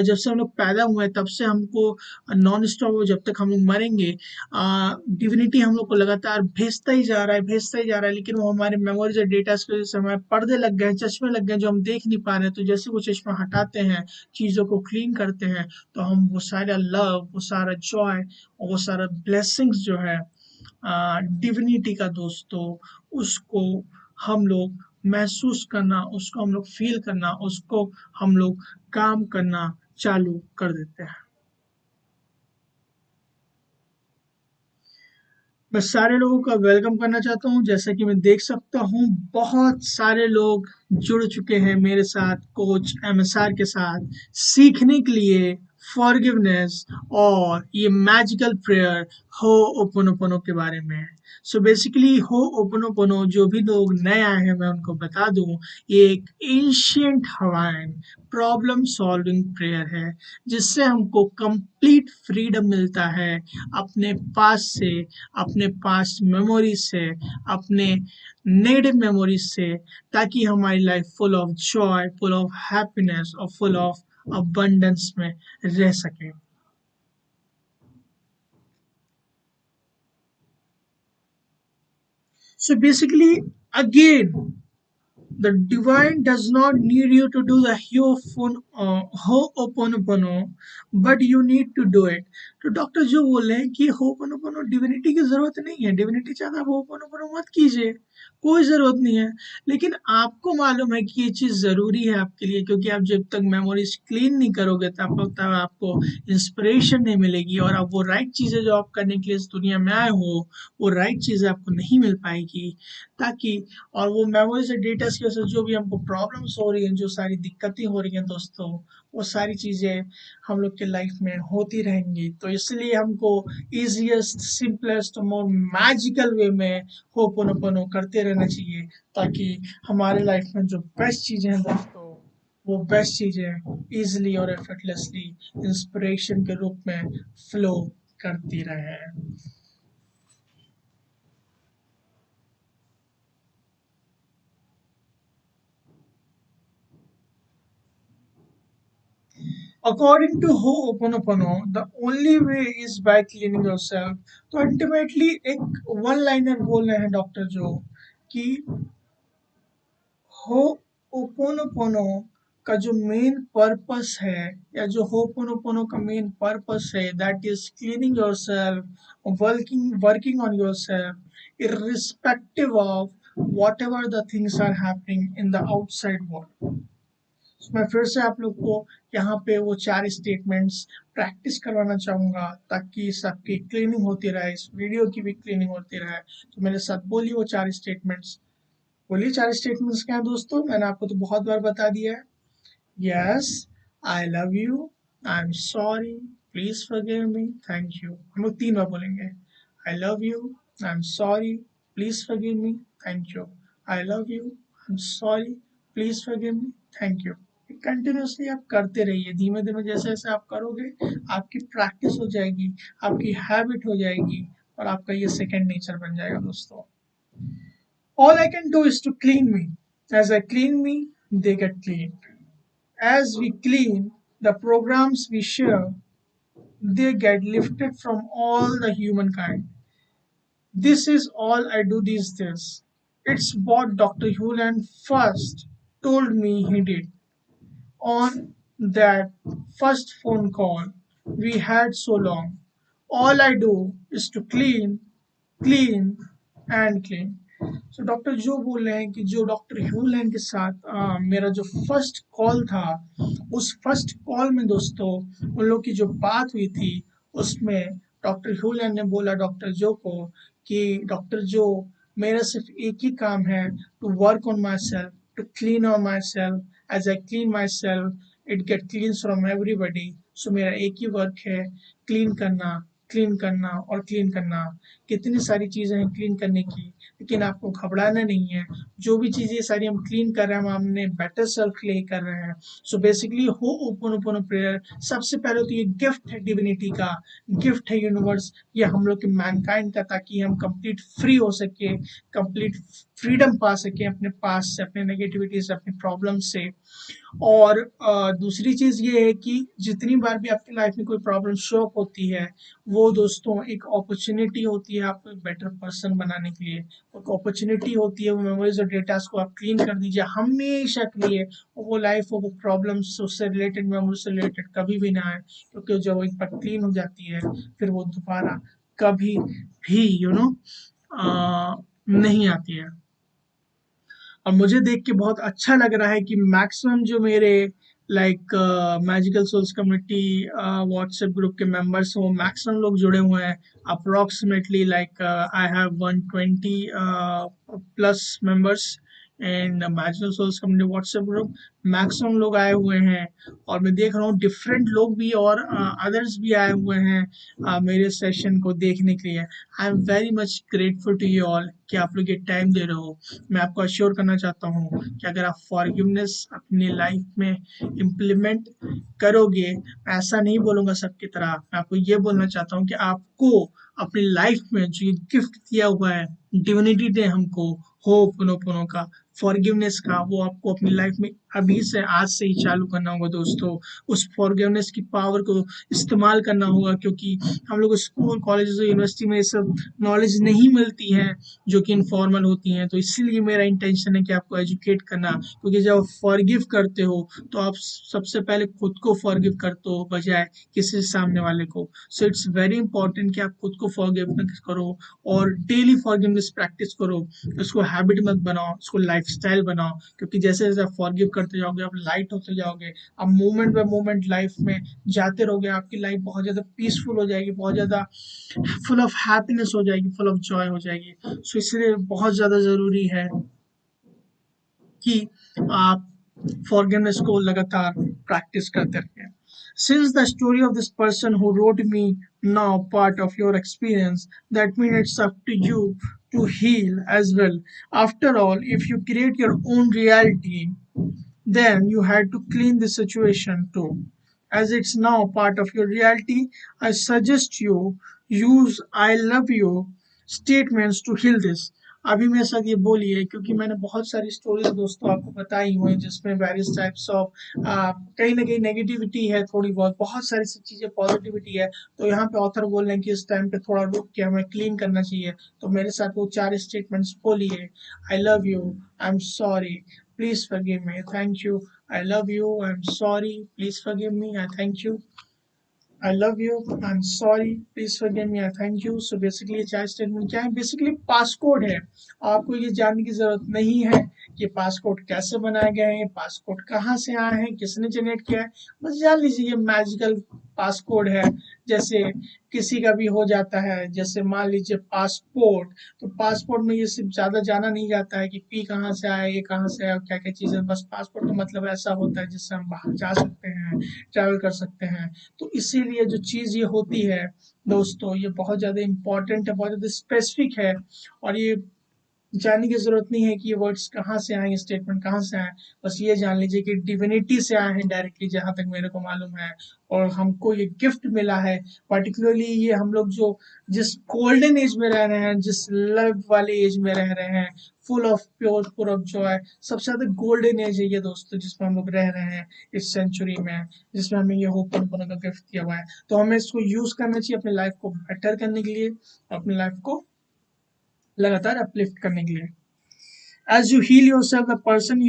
जब से हम लोग पैदा हुए हैं तब से हमको नॉन स्टॉप, जब तक हम लोग मरेंगे, डिविनिटी हम लोग को लगातार भेजता ही जा रहा है, भेजता ही जा रहा है, लेकिन वो हमारे मेमोरीज और डेटा की वजह से हमारे पर्दे लग गए हैं, चश्मे लग गए हैं, जो हम देख नहीं पा रहे हैं। तो जैसे वो चश्मा हटाते हैं, चीज़ों को क्लीन करते हैं, तो हम वो सारा लव, वो सारा जॉय और वो सारा ब्लेसिंग्स जो है डिविनिटी का दोस्तों, उसको हम लोग महसूस करना, उसको हम लोग फील करना, उसको हम लोग काम करना चालू कर देते हैं। मैं सारे लोगों का वेलकम करना चाहता हूँ। जैसा कि मैं देख सकता हूँ, बहुत सारे लोग जुड़ चुके हैं मेरे साथ, कोच एमएसआर के साथ, सीखने के लिए फॉरगिवनेस और ये मैजिकल प्रेयर हो ओपोनोपोनो के बारे में। सो बेसिकली हो ओपोनोपोनो, जो भी लोग नए आए हैं मैं उनको बता दूं, ये एक ancient Hawaiian problem solving prayer है, जिससे हमको कंप्लीट फ्रीडम मिलता है अपने पास से, अपने पास्ट मेमोरी से, अपने नेगेटिव मेमोरीज से, ताकि हमारी life full of Joy, full of happiness और फुल ऑफ अबंडेंस में रह सके। So basically, again, the divine does not need you to do the Ho'oponopono, but you need to do it. तो doctor जो बोल रहे हैं कि होपोनोपोनो डिविनिटी की जरूरत नहीं है, डिविनिटी चाहता है होपोनोपोनो मत कीजिए, कोई जरूरत नहीं है। लेकिन आपको मालूम है कि ये चीज जरूरी है आपके लिए, क्योंकि आप जब तक मेमोरीज क्लीन नहीं करोगे तब तक आपको इंस्पिरेशन नहीं मिलेगी, और आप वो राइट चीजें जो आप करने के लिए इस दुनिया में आए हो, वो राइट चीजें आपको नहीं मिल पाएगी। ताकि और वो मेमोरीज और डेटा की वजह से जो भी हमको प्रॉब्लम्स हो रही हैं, जो सारी दिक्कतें हो रही हैं दोस्तों, वो सारी चीज़ें हम लोग के लाइफ में होती रहेंगी। तो इसलिए हमको इजीएस्ट, सिंपलेस्ट, मोर मैजिकल वे में होपोनोपोनो करते रहना चाहिए, ताकि हमारे लाइफ में जो बेस्ट चीज़ें हैं दोस्तों, वो बेस्ट चीज़ें इजीली और एफर्टलेसली इंस्पिरेशन के रूप में फ्लो करती रहे। According to Ho'oponopono, the only way is by cleaning yourself. तो अल्टीमेटली एक वन लाइनर बोल रहे हैं डॉक्टर जो, कि हो'oponopono का जो मेन पर्पस है, या जो हो'oponopono का मेन पर्पस है, that is cleaning yourself, working on yourself, irrespective of whatever the things are happening in the outside world. मैं फिर से आप लोग को यहाँ पे वो 4 स्टेटमेंट्स प्रैक्टिस करवाना चाहूँगा, ताकि सबकी क्लीनिंग होती रहे, इस वीडियो की भी क्लीनिंग होती रहे। तो मेरे साथ बोलिए वो 4 स्टेटमेंट्स। बोलिए 4 स्टेटमेंट्स क्या है दोस्तों, मैंने आपको तो बहुत बार बता दिया है। Yes, I love you, I am sorry, please forgive me, thank you. हम लोग 3 बार बोलेंगे। आई love you, I am sorry, please forgive me, thank you. I love you, I am sorry, please forgive me, thank you. Continuously आप करते रहिए, धीमे धीमे जैसे जैसे आप करोगे, आपकी प्रैक्टिस हो जाएगी, आपकी हैबिट हो जाएगी, और आपका ये सेकेंड नेचर बन जाएगा दोस्तों। All I can do is to clean me. As I clean me, they get cleaned. As we clean, the programs we share, they get lifted from all the humankind. This is all I do these days. It's what Dr. Hewland first told me he did on that first phone call we had so long. All I do is to clean, clean and clean. So doctor जो बोल रहे हैं कि जो doctor Hew Len के साथ मेरा जो फर्स्ट कॉल था, उस फर्स्ट कॉल में दोस्तों उन लोग की जो बात हुई थी, उसमें डॉक्टर ह्यूलैंड ने बोला डॉक्टर जो को कि डॉक्टर जो, मेरा सिर्फ एक ही काम है, to work on myself, to clean on myself. As I clean myself, it get clean from everybody. So मेरा एक ही वर्क है, क्लीन करना, क्लीन करना और क्लीन करना, कितनी सारी चीज़ें हैं क्लीन करने की, लेकिन आपको घबराना नहीं है। जो भी चीज़ें सारी हम क्लीन कर रहे हैं, हम अपने बेटर सेल्फ के लिए कर रहे हैं। सो बेसिकली हो ओपन प्रेयर, सबसे पहले तो ये गिफ्ट है डिविनिटी का, गिफ्ट है यूनिवर्स, ये हम लोग के मैनकाइंड का, ताकि हम कंप्लीट फ्री हो सके, कंप्लीट फ्रीडम पा सके अपने पास से, अपने नेगेटिविटी से, अपने प्रॉब्लम से। और दूसरी चीज़ ये है कि जितनी बार भी आपकी लाइफ में कोई प्रॉब्लम शो अप होती है, वो दोस्तों एक अपॉर्चुनिटी होती है आपको एक बेटर पर्सन बनाने के लिए, एक अपॉर्चुनिटी होती है। वो मेमोरीज और डेटास को आप क्लीन कर दीजिए हमेशा के लिए, वो लाइफ हो, वो प्रॉब्लम्स उससे रिलेटेड, मेमोरी से रिलेटेड कभी भी ना आए, क्योंकि जब वो एक बार क्लीन हो जाती है, फिर वो दोबारा कभी भी नहीं आती है। और मुझे देख के बहुत अच्छा लग रहा है कि मैक्सिमम जो मेरे like magical souls community WhatsApp group के मेंबर्स हैं, वो मैक्सिमम लोग जुड़े हुए हैं। Approximately like I have 120 plus members and magical souls community WhatsApp group, maximum लोग आए हुए हैं। और मैं देख रहा हूँ डिफरेंट लोग भी और अदर्स भी आए हुए हैं मेरे सेशन को देखने के लिए। I am very much grateful to you all कि आप लोग ये टाइम दे रहे हो। मैं आपको अश्योर करना चाहता हूँ कि अगर आप फॉरगिवनेस अपनी लाइफ में इम्प्लीमेंट करोगे, मैं ऐसा नहीं बोलूँगा सबकी तरह, मैं आपको ये बोलना चाहता हूँ कि आपको अपनी लाइफ में जो ये गिफ्ट दिया हुआ है डिविनिटी ने हमको, होपोनोपोनो का, फॉरगिवनेस का, वो आपको अपनी लाइफ में अभी से, आज से ही चालू करना होगा दोस्तों। उस फॉरगिवनेस की पावर को इस्तेमाल करना होगा, क्योंकि हम लोग स्कूल कॉलेज यूनिवर्सिटी में ये सब नॉलेज नहीं मिलती है जो कि इनफॉर्मल होती हैं। तो इसीलिए मेरा इंटेंशन है कि आपको एजुकेट करना, क्योंकि जब आप फॉरगिव करते हो तो आप सबसे पहले खुद को फॉरगिव करते हो बजाय किसी सामने वाले को। सो इट्स वेरी इंपॉर्टेंट कि आप खुद को फॉरगिव करो और डेली फॉरगिवनेस प्रैक्टिस करो। इसको हैबिट मत बनाओ, इसको लाइफस्टाइल बनाओ, क्योंकि जैसे जैसे आप फॉरगिव करते जाओगे आप लाइट होते जाओगे, आप मोमेंट बाय मोमेंट लाइफ में जाते रहोगे, आपकी लाइफ बहुत ज़्यादा पीसफुल हो जाएगी, बहुत ज़्यादा फुल ऑफ हैप्पीनेस हो जाएगी, फुल ऑफ जॉय हो जाएगी। सो इसलिए बहुत ज़्यादा ज़रूरी है कि आप फॉरगिवनेस को लगातार प्रैक्टिस करते रहें। Since the story of this person who wrote me now part of your experience, that means it's up to you to heal as well. After all, if you create your own reality, then you had to clean the situation too. As it's now part of your reality, I suggest you use I love you statements to heal this. अभी मेरे साथ ये बोलिए, क्योंकि मैंने बहुत सारी stories दोस्तों आपको बताई हुई हैं जिसमें वेरियस टाइप्स ऑफ कहीं ना कहीं नेगेटिविटी है, थोड़ी बहुत, बहुत सारी चीजें पॉजिटिविटी है। तो यहाँ पे ऑथर बोल रहे हैं कि इस टाइम पे थोड़ा रुक के हमें क्लीन करना चाहिए। तो मेरे साथ वो 4 स्टेटमेंट्स बोलिए। आई love you, I am sorry, please forgive me, thank you. I love you, I am sorry, please forgive me, I thank you. I love you, I'm sorry, please forgive me, I thank you. So basically चार statement क्या है? Basically passcode है। आपको ये जानने की जरूरत नहीं है कि पासकोड कैसे बनाए गए हैं, पासकोड कहाँ से आए हैं, किसने जनरेट किया है। बस जान लीजिए ये मैजिकल पासकोड है। जैसे किसी का भी हो जाता है, जैसे मान लीजिए पासपोर्ट, तो पासपोर्ट में ये सिर्फ ज्यादा जाना नहीं जाता है कि पी कहाँ से आया, ये कहाँ से आया, क्या क्या चीजें। बस पासपोर्ट का मतलब ऐसा होता है जिससे हम बाहर जा सकते हैं, ट्रैवल कर सकते हैं। तो इसीलिए जो चीज़ ये होती है दोस्तों, ये बहुत ज़्यादा इम्पोर्टेंट है, बहुत ज़्यादा स्पेसिफिक है। और ये जानने की ज़रूरत नहीं है कि ये वर्ड्स कहाँ से आए, ये स्टेटमेंट कहाँ से आए। बस ये जान लीजिए कि डिविनिटी से आए हैं डायरेक्टली, जहाँ तक मेरे को मालूम है। और हमको ये गिफ्ट मिला है, पर्टिकुलरली ये हम लोग जो जिस गोल्डन एज में रह रहे हैं, जिस लव वाले एज में रह रहे हैं, full of pure, full of Joy, सबसे ज़्यादा गोल्डन एज है ये दोस्तों, जिसमें हम लोग रह रहे हैं इस सेंचुरी में, जिसमें हमें ये होपन का गिफ्ट दिया हुआ है। तो हमें इसको यूज़ करना चाहिए अपनी लाइफ को बेटर करने के लिए, अपनी लाइफ को लगातार अपलिफ्ट करने के लिए। As you heal yourself, the person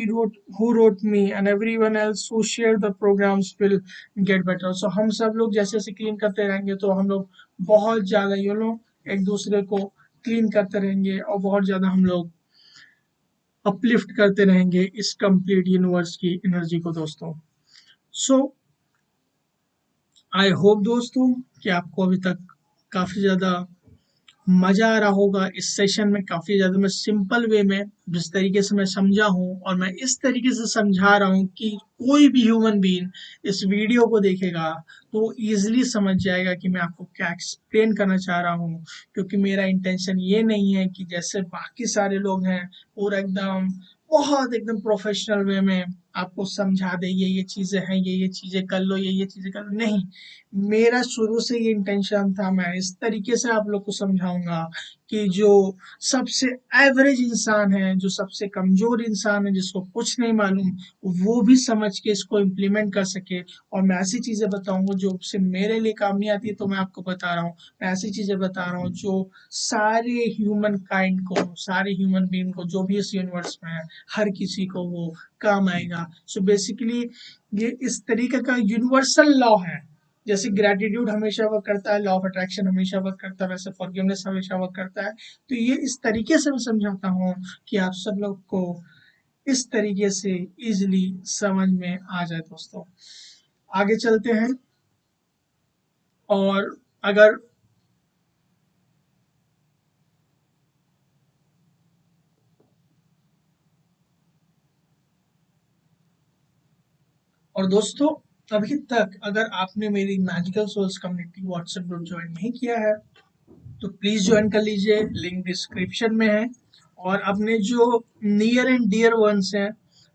who wrote me and everyone else who shared the programs will get better. So हम सब लोग जैसे जैसे क्लीन करते रहेंगे तो हम लोग बहुत ज़्यादा एक दूसरे को क्लीन करते रहेंगे और बहुत ज़्यादा हम लोग अपलिफ्ट करते रहेंगे इस कंप्लीट यूनिवर्स की एनर्जी को दोस्तों। सो आई होप दोस्तों कि आपको अभी तक काफ़ी ज़्यादा मजा आ रहा होगा इस सेशन में। काफी ज्यादा मैं सिंपल वे में जिस तरीके से मैं समझा हूँ, और मैं इस तरीके से समझा रहा हूँ कि कोई भी ह्यूमन बीइंग इस वीडियो को देखेगा तो इजीली समझ जाएगा कि मैं आपको क्या एक्सप्लेन करना चाह रहा हूँ। क्योंकि मेरा इंटेंशन ये नहीं है कि जैसे बाकी सारे लोग हैं पूरा एकदम बहुत एकदम प्रोफेशनल वे में आपको समझा दे, ये चीजें हैं, ये चीजें कर लो, ये चीजें कर लो। नहीं, मेरा शुरू से ये इंटेंशन था, मैं इस तरीके से आप लोग को समझाऊंगा कि जो सबसे एवरेज इंसान है, जो सबसे कमजोर इंसान है, जिसको कुछ नहीं मालूम, वो भी समझ के इसको इम्प्लीमेंट कर सके। और मैं ऐसी चीजें बताऊंगा जो सिर्फ मेरे लिए काम नहीं आती है, तो मैं आपको बता रहा हूँ। मैं ऐसी चीजें बता रहा हूँ जो सारे ह्यूमन काइंड को, सारे ह्यूमन बीइंग को, जो भी इस यूनिवर्स में है, हर किसी को वो काम आएगा। सो बेसिकली ये इस तरीके का यूनिवर्सल लॉ है। जैसे ग्रेटिट्यूड हमेशा वर्क करता है, लॉ ऑफ अट्रैक्शन हमेशा वर्क करता है, वैसे फॉरगिवनेस हमेशा वर्क करता है। तो ये इस तरीके से मैं समझाता हूँ कि आप सब लोग को इस तरीके से इजीली समझ में आ जाए। दोस्तों आगे चलते हैं। और अगर और दोस्तों अभी तक अगर आपने मेरी magical souls community WhatsApp group join नहीं किया है तो प्लीज ज्वाइन कर लीजिए, लिंक डिस्क्रिप्शन में है। और अपने जो नियर एंड डियर वंस हैं,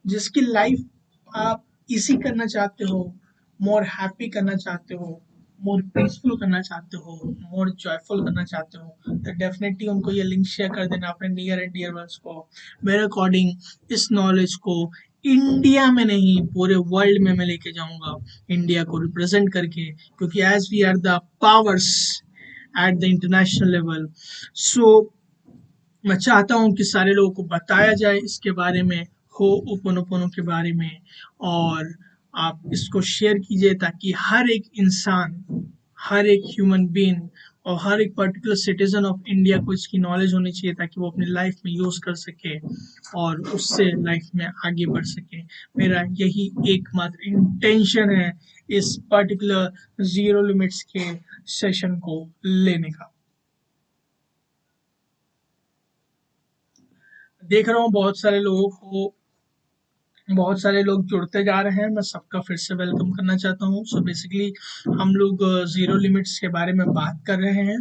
जिसकी लाइफ आप इजी करना चाहते हो, मोर हैप्पी करना चाहते हो, मोर पीसफुल करना चाहते हो, मोर जॉयफुल करना चाहते हो, तो डेफिनेटली उनको ये लिंक शेयर कर देना अपने नियर एंड डियर वंस को। मेरे अकॉर्डिंग इस नॉलेज को इंडिया में नहीं पूरे वर्ल्ड में मैं लेके जाऊंगा, इंडिया को रिप्रेजेंट करके, क्योंकि as we are the powers at the international level. So मैं चाहता हूँ कि सारे लोगों को बताया जाए इसके बारे में, हो ओपोनोपोनो के बारे में। और आप इसको शेयर कीजिए ताकि हर एक इंसान, हर एक ह्यूमन बीइंग और हर एक पर्टिकुलर सिटीजन ऑफ इंडिया को इसकी नॉलेज होनी चाहिए, ताकि वो अपनी लाइफ में यूज कर सके और उससे लाइफ में आगे बढ़ सके। मेरा यही एकमात्र इंटेंशन है इस पर्टिकुलर जीरो लिमिट्स के सेशन को लेने का। देख रहा हूँ बहुत सारे लोग जुड़ते जा रहे हैं। मैं सबका फिर से वेलकम करना चाहता हूँ। सो बेसिकली हम लोग जीरो लिमिट्स के बारे में बात कर रहे हैं,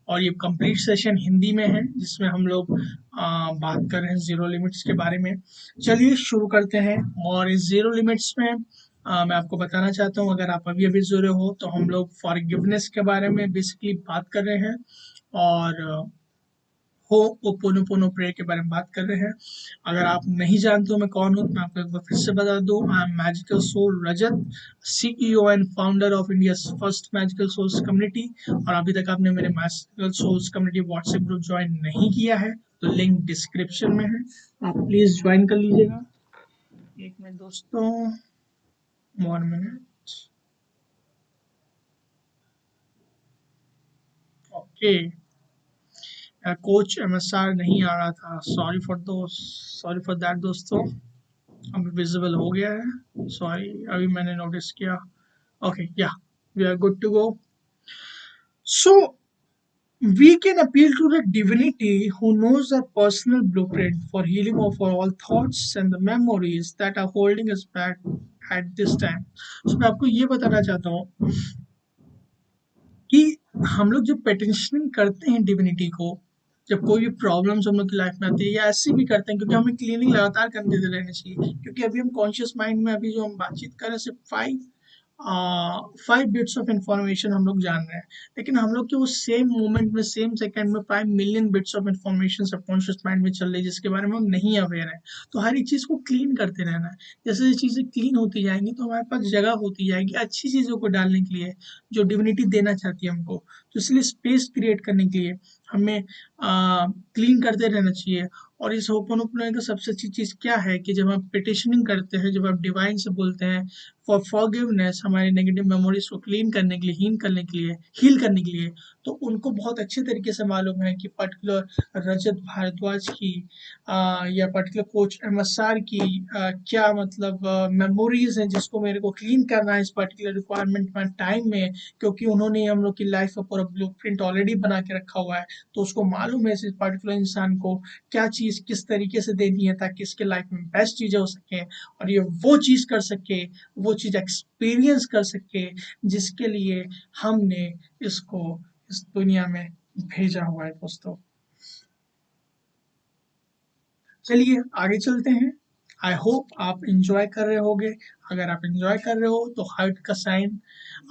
और ये कंप्लीट सेशन हिंदी में है जिसमें हम लोग बात कर रहे हैं जीरो लिमिट्स के बारे में। चलिए शुरू करते हैं। और इस जीरो लिमिट्स में मैं आपको बताना चाहता हूँ, अगर आप अभी अभी जुड़े हो तो हम लोग फॉरगिवनेस के बारे में बेसिकली बात कर रहे हैं, और हो ओपोनोपोनो प्रेयर के बारे में बात कर रहे हैं। अगर आप नहीं जानते हो मैं कौन हूँ, तो मैं आपको एक बार फिर से बता दूं। I am magical soul Rajat, CEO and founder of India first magical souls community. और अभी तक आपने मेरे magical souls community WhatsApp group join नहीं किया है तो लिंक डिस्क्रिप्शन में है, आप प्लीज ज्वाइन कर लीजिएगा। एक मिनट दोस्तों, 1 मिनट। ओके, कोच एमएसआर नहीं आ रहा था, सॉरी फॉर दैट दोस्तों। अब विजिबल हो गया है, सॉरी, अभी मैंने नोटिस किया। ओके, या we are good to go. So we can appeal to the divinity who knows our personal blueprint for healing of all thoughts and the memories that are holding us back at this time. So मैं आपको ये बताना चाहता हूँ कि हम लोग जब पेटिशनिंग करते हैं डिविनिटी को, जब कोई भी प्रॉब्लम्स हम लोग की लाइफ में आती है, या ऐसे भी करते हैं, क्योंकि हमें क्लीनिंग लगातार करने देते रहना चाहिए। क्योंकि अभी हम कॉन्शियस माइंड में, अभी जो हम बातचीत कर रहे हैं, सिर्फ 5 बिट्स ऑफ इंफॉर्मेशन हम लोग जान रहे हैं, लेकिन हम लोग के वो सेम मोमेंट में, सेम सेकंड में 5 million bits of information subconscious mind में चल रही है, जिसके बारे में हम नहीं अवेयर है। तो हर एक चीज को क्लीन करते रहना है। जैसे जैसे चीजें क्लीन होती जाएंगी तो हमारे पास जगह होती जाएगी अच्छी चीजों को डालने के लिए, जो डिविनिटी देना चाहती है हमको। तो इसलिए स्पेस क्रिएट करने के लिए हमें क्लीन करते रहना चाहिए। और इस होपन ओपन का सबसे अच्छी चीज क्या है कि जब आप पिटिशनिंग करते हैं, जब आप डिवाइन से बोलते हैं, फॉर फॉरगिवनेस, हमारी नेगेटिव मेमोरीज को क्लीन करने के लिए, हील करने के लिए। तो उनको बहुत अच्छे तरीके से मालूम है कि पर्टिकुलर रजत भारद्वाज की या पर्टिकुलर कोच एमएसआर की क्या मतलब मेमोरीज हैं जिसको मेरे को क्लीन करना है इस पर्टिकुलर रिक्वायरमेंट में टाइम में, क्योंकि उन्होंने हम लोग की लाइफ का पूरा ब्लूप्रिंट ऑलरेडी बना के रखा हुआ है। तो उसको मालूम है इस पर्टिकुलर इंसान को क्या चीज़ किस तरीके से देनी है ताकि इसके लाइफ में बेस्ट चीज़ें हो सके और ये वो चीज़ कर सके, वो चीज़ एक्सपीरियंस कर सके जिसके लिए हमने इसको इस दुनिया में भेजा हुआ है दोस्तों। चलिए आगे चलते हैं। आई होप आप इंजॉय कर रहे होगे। अगर आप इंजॉय कर रहे हो तो हार्ट का साइन,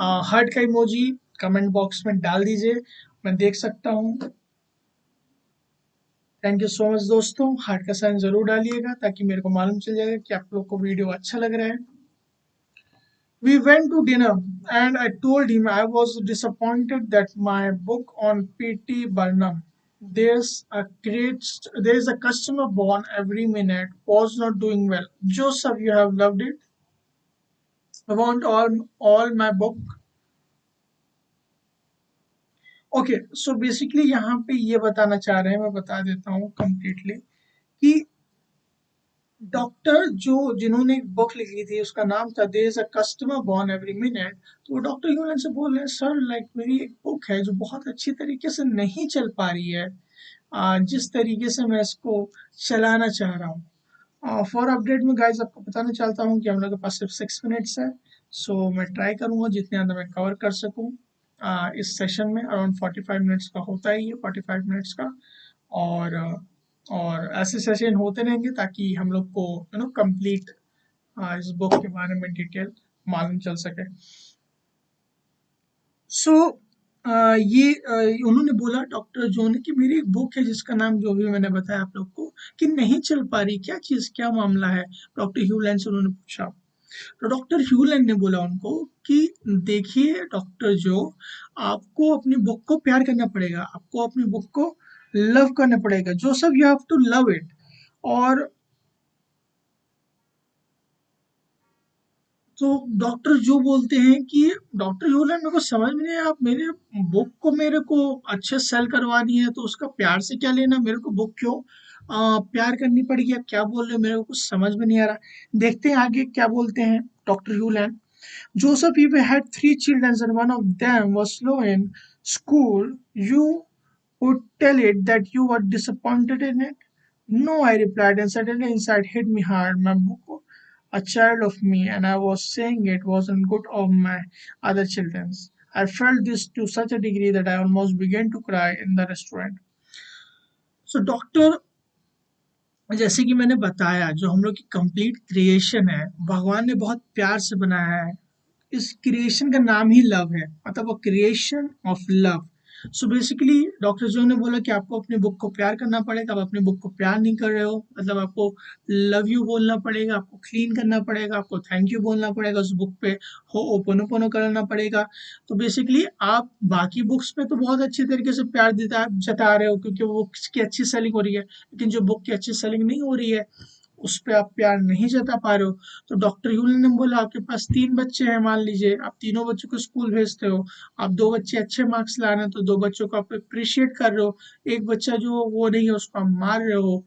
हार्ट का इमोजी कमेंट बॉक्स में डाल दीजिए, मैं देख सकता हूँ। थैंक यू सो मच दोस्तों, हार्ट का साइन जरूर डालिएगा ताकि मेरे को मालूम चल जाएगा कि आप लोग को वीडियो अच्छा लग रहा है। We went to dinner and I told him I was disappointed that my book on P.T. Barnum, there is a customer born every minute, was not doing well. Joseph, you have loved it. I want all my book. Okay, so basically यहाँ पे ये बताना चाह रहे हैं, मैं बता देता हूँ कंप्लीटली कि डॉक्टर जो जिन्होंने एक बुक लिखी थी उसका नाम था there is a customer born every minute. तो वो डॉक्टर ह्यूलन से बोल रहे हैं सर लाइक मेरी एक बुक है जो बहुत अच्छी तरीके से नहीं चल पा रही है, जिस तरीके से मैं इसको चलाना चाह रहा हूँ। फॉर अपडेट में गाइज आपको बताना चाहता हूँ कि हम लोग के पास सिर्फ 6 मिनट्स है। सो मैं ट्राई करूँगा जितने ज़्यादा मैं कवर कर सकूँ इस सेशन में। अराउंड 45 मिनट्स का होता ही है, 45 मिनट्स का। और और ऐसे सेशन होते रहेंगे ताकि हम लोग को कंप्लीट इस बुक के बारे में डिटेल मालूम चल सके। सो ये उन्होंने बोला डॉक्टर जो ने कि मेरी एक बुक है जिसका नाम जो भी मैंने बताया आप लोग को कि नहीं चल पा रही, क्या चीज़ क्या मामला है, डॉक्टर ह्यूलैंड से उन्होंने पूछा। तो डॉक्टर ह्यूलैंड ने बोला उनको कि देखिए डॉक्टर जो, आपको अपनी बुक को प्यार करना पड़ेगा, आपको अपनी बुक को लव करना पड़ेगा, जो सब you have to love it. और तो डॉक्टर जो बोलते हैं कि डॉक्टर ह्यूलन मेरे को समझ में नहीं आया, आप मेरे बुक को मेरे को अच्छे सेल करवानी है तो उसका प्यार से क्या लेना, मेरे को बुक क्यों प्यार करनी पड़ेगी, आप क्या बोल रहे हो, मेरे को कुछ समझ में नहीं आ रहा। देखते हैं आगे क्या बोलते हैं doctor ह्यूलन। Joseph, if you had 3 children and one of them was slow in school, you would tell it that you were disappointed in it? No, I replied, and suddenly inside hit me hard. My book, a child of me, and I was saying it wasn't good of my other children's. I felt this to such a degree that I almost began to cry in the restaurant. So, doctor, जैसे कि मैंने बताया जो हम लोग की complete creation है भगवान ने बहुत प्यार से बनाया है। इस क्रिएशन का नाम ही लव है, मतलब वो creation of love. So basically doctor जो ने बोला कि आपको अपनी बुक को प्यार करना पड़ेगा, आप अपनी बुक को प्यार नहीं कर रहे हो, मतलब आपको लव यू बोलना पड़ेगा, आपको क्लीन करना पड़ेगा, आपको थैंक यू बोलना पड़ेगा, उस बुक पे हो ओपनो करना पड़ेगा। तो बेसिकली आप बाकी बुक्स पे तो बहुत अच्छे तरीके से प्यार जता रहे हो क्योंकि वो बुक्स की अच्छी सेलिंग हो रही है, लेकिन जो बुक की अच्छी सेलिंग नहीं हो रही है उस पे आप प्यार नहीं जता पा रहे हो। तो डॉक्टर ह्यूलन ने बोला आपके पास 3 बच्चे हैं, मान लीजिए आप तीनों बच्चों को स्कूल भेजते हो, आप 2 बच्चे अच्छे मार्क्स ला रहे हैं तो 2 बच्चों को आप अप्रिशिएट कर रहे हो, एक बच्चा जो वो नहीं है उसको आप मार रहे हो।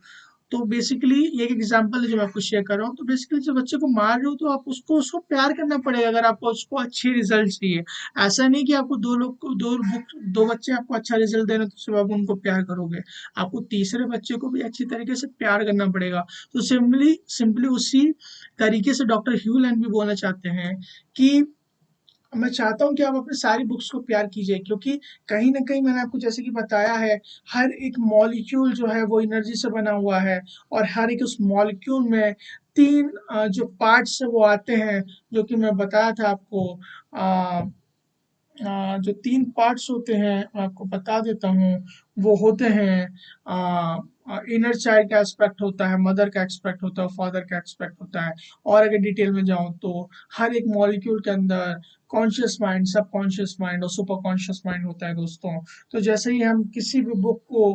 तो बेसिकली ये एक एग्जांपल है जो मैं आपको शेयर कर रहा हूँ। तो बेसिकली जब बच्चे को मार रहे हो तो आप उसको प्यार करना पड़ेगा अगर आपको उसको अच्छे रिजल्ट चाहिए। ऐसा नहीं कि आपको दो लोग को दो बच्चे आपको अच्छा रिजल्ट दे रहे हैं तो सिर्फ आप उनको प्यार करोगे, आपको तीसरे बच्चे को भी अच्छी तरीके से प्यार करना पड़ेगा। तो सिंपली सिंपली उसी तरीके से डॉक्टर ह्यू लैंड भी बोलना चाहते हैं कि मैं चाहता हूँ कि आप अपने सारी बुक्स को प्यार कीजिए, क्योंकि कहीं ना कहीं मैंने आपको जैसे कि बताया है हर एक मॉलिक्यूल जो है वो एनर्जी से बना हुआ है, और हर एक उस मॉलिक्यूल में 3 जो पार्ट्स है वो आते हैं, जो कि मैं बताया था आपको। जो 3 पार्ट्स होते हैं मैं आपको बता देता हूँ, वो होते हैं इनर चाइल्ड का एस्पेक्ट होता है, मदर का एस्पेक्ट होता है, फादर का एस्पेक्ट होता है। और अगर डिटेल में जाऊँ तो हर एक मॉलिक्यूल के अंदर कॉन्शियस माइंड, सब कॉन्शियस माइंड और सुपर कॉन्शियस माइंड होता है दोस्तों। तो जैसे ही हम किसी भी बुक को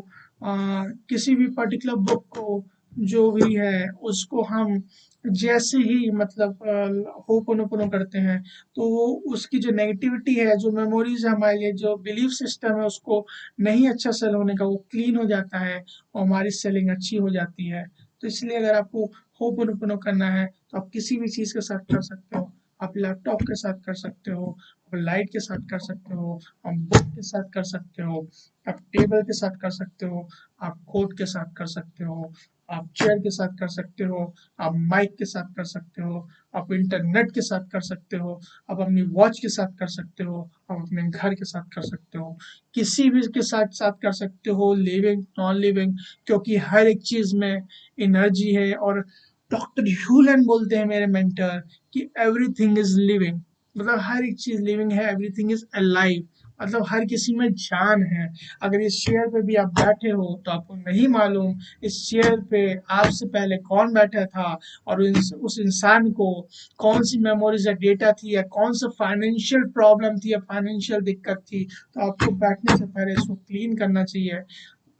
किसी भी पर्टिकुलर बुक को जो भी है उसको हम जैसे ही मतलब होपोनोपोनो करते हैं तो वो उसकी जो नेगेटिविटी है, जो मेमोरीज है हमारे लिए, जो बिलीफ सिस्टम है उसको नहीं अच्छा सेल होने का, वो क्लीन हो जाता है और हमारी सेलिंग अच्छी हो जाती है। तो इसलिए अगर आपको होपोनोपोनो करना है तो आप किसी भी चीज़ के साथ कर सकते हो। आप लैपटॉप के साथ कर सकते हो, आप लाइट के साथ कर सकते हो, आप बुक के साथ कर सकते हो, आप टेबल के साथ कर सकते हो, आप कोट के साथ कर सकते हो, आप चेयर के साथ कर सकते हो, आप माइक के साथ कर सकते हो, आप इंटरनेट के साथ कर सकते हो, आप अपनी वॉच के साथ कर सकते हो, आप अपने घर के साथ कर सकते हो, किसी भी के साथ साथ कर सकते हो, लिविंग नॉन लिविंग, क्योंकि हर एक चीज में एनर्जी है। और डॉक्टर ह्यूलन बोलते हैं मेरे मेंटर कि एवरीथिंग इज लिविंग, मतलब हर एक चीज लिविंग है, एवरीथिंग इज अलाइव, मतलब हर किसी में जान है। अगर इस चेयर पे भी आप बैठे हो तो आपको नहीं मालूम इस चेयर पे आपसे पहले कौन बैठा था और उस इंसान को कौन सी मेमोरीज या डेटा थी या कौन सा फाइनेंशियल प्रॉब्लम थी या फाइनेंशियल दिक्कत थी। तो आपको बैठने से पहले इसको क्लीन करना चाहिए।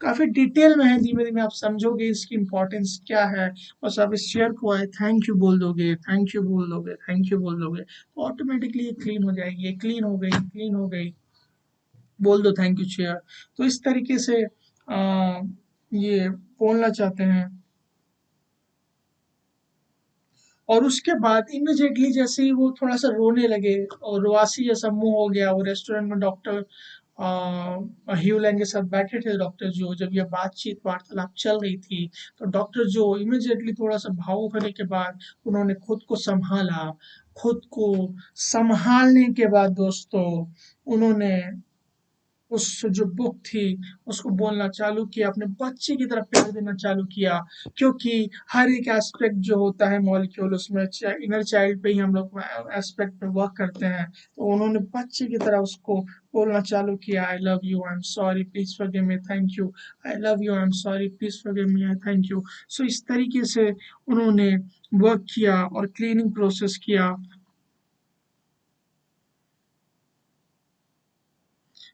काफी डिटेल में है, धीमे धीमे आप समझोगे इसकी इम्पोर्टेंस क्या है। बस आप इस शेयर को आए थैंक यू बोल दोगे, थैंक यू बोल दोगे, थैंक यू बोल दोगे तो ऑटोमेटिकली ये क्लीन हो जाएगी। ये क्लीन हो गई, क्लीन हो गई, बोल दो थैंक यू चेयर। तो इस तरीके से ये बोलना चाहते हैं। और उसके बाद इमिजिएटली जैसे ही वो थोड़ा सा रोने लगे और रुआसी जैसा मुंह हो गया, वो रेस्टोरेंट में डॉक्टर ह्यूलैंड के साथ बैठे थे डॉक्टर जो, जब ये बातचीत वार्तालाप चल रही थी तो डॉक्टर जो इमिजिएटली थोड़ा सा भावुक होने के बाद उन्होंने खुद को संभाला। खुद को संभालने के बाद दोस्तों उन्होंने उस जो बुक थी उसको बोलना चालू किया, अपने बच्चे की तरह प्यार देना चालू किया। क्योंकि हर एक एस्पेक्ट जो होता है मॉलिक्यूल उसमें इनर चाइल्ड पे ही हम लोग एस्पेक्ट पे वर्क करते हैं। तो उन्होंने बच्चे की तरह उसको बोलना चालू किया, I love you, I am sorry, please forgive me, thank you, I love you, I am sorry, please forgive me, I thank you. So इस तरीके से उन्होंने वर्क किया और क्लीनिंग प्रोसेस किया।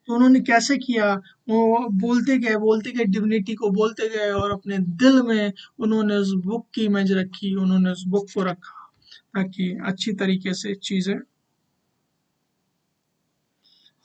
तो उन्होंने कैसे किया, वो बोलते गए डिविनिटी को बोलते गए और अपने दिल में उन्होंने उस बुक की इमेज रखी, उन्होंने उस बुक को रखा ताकि अच्छी तरीके से चीजें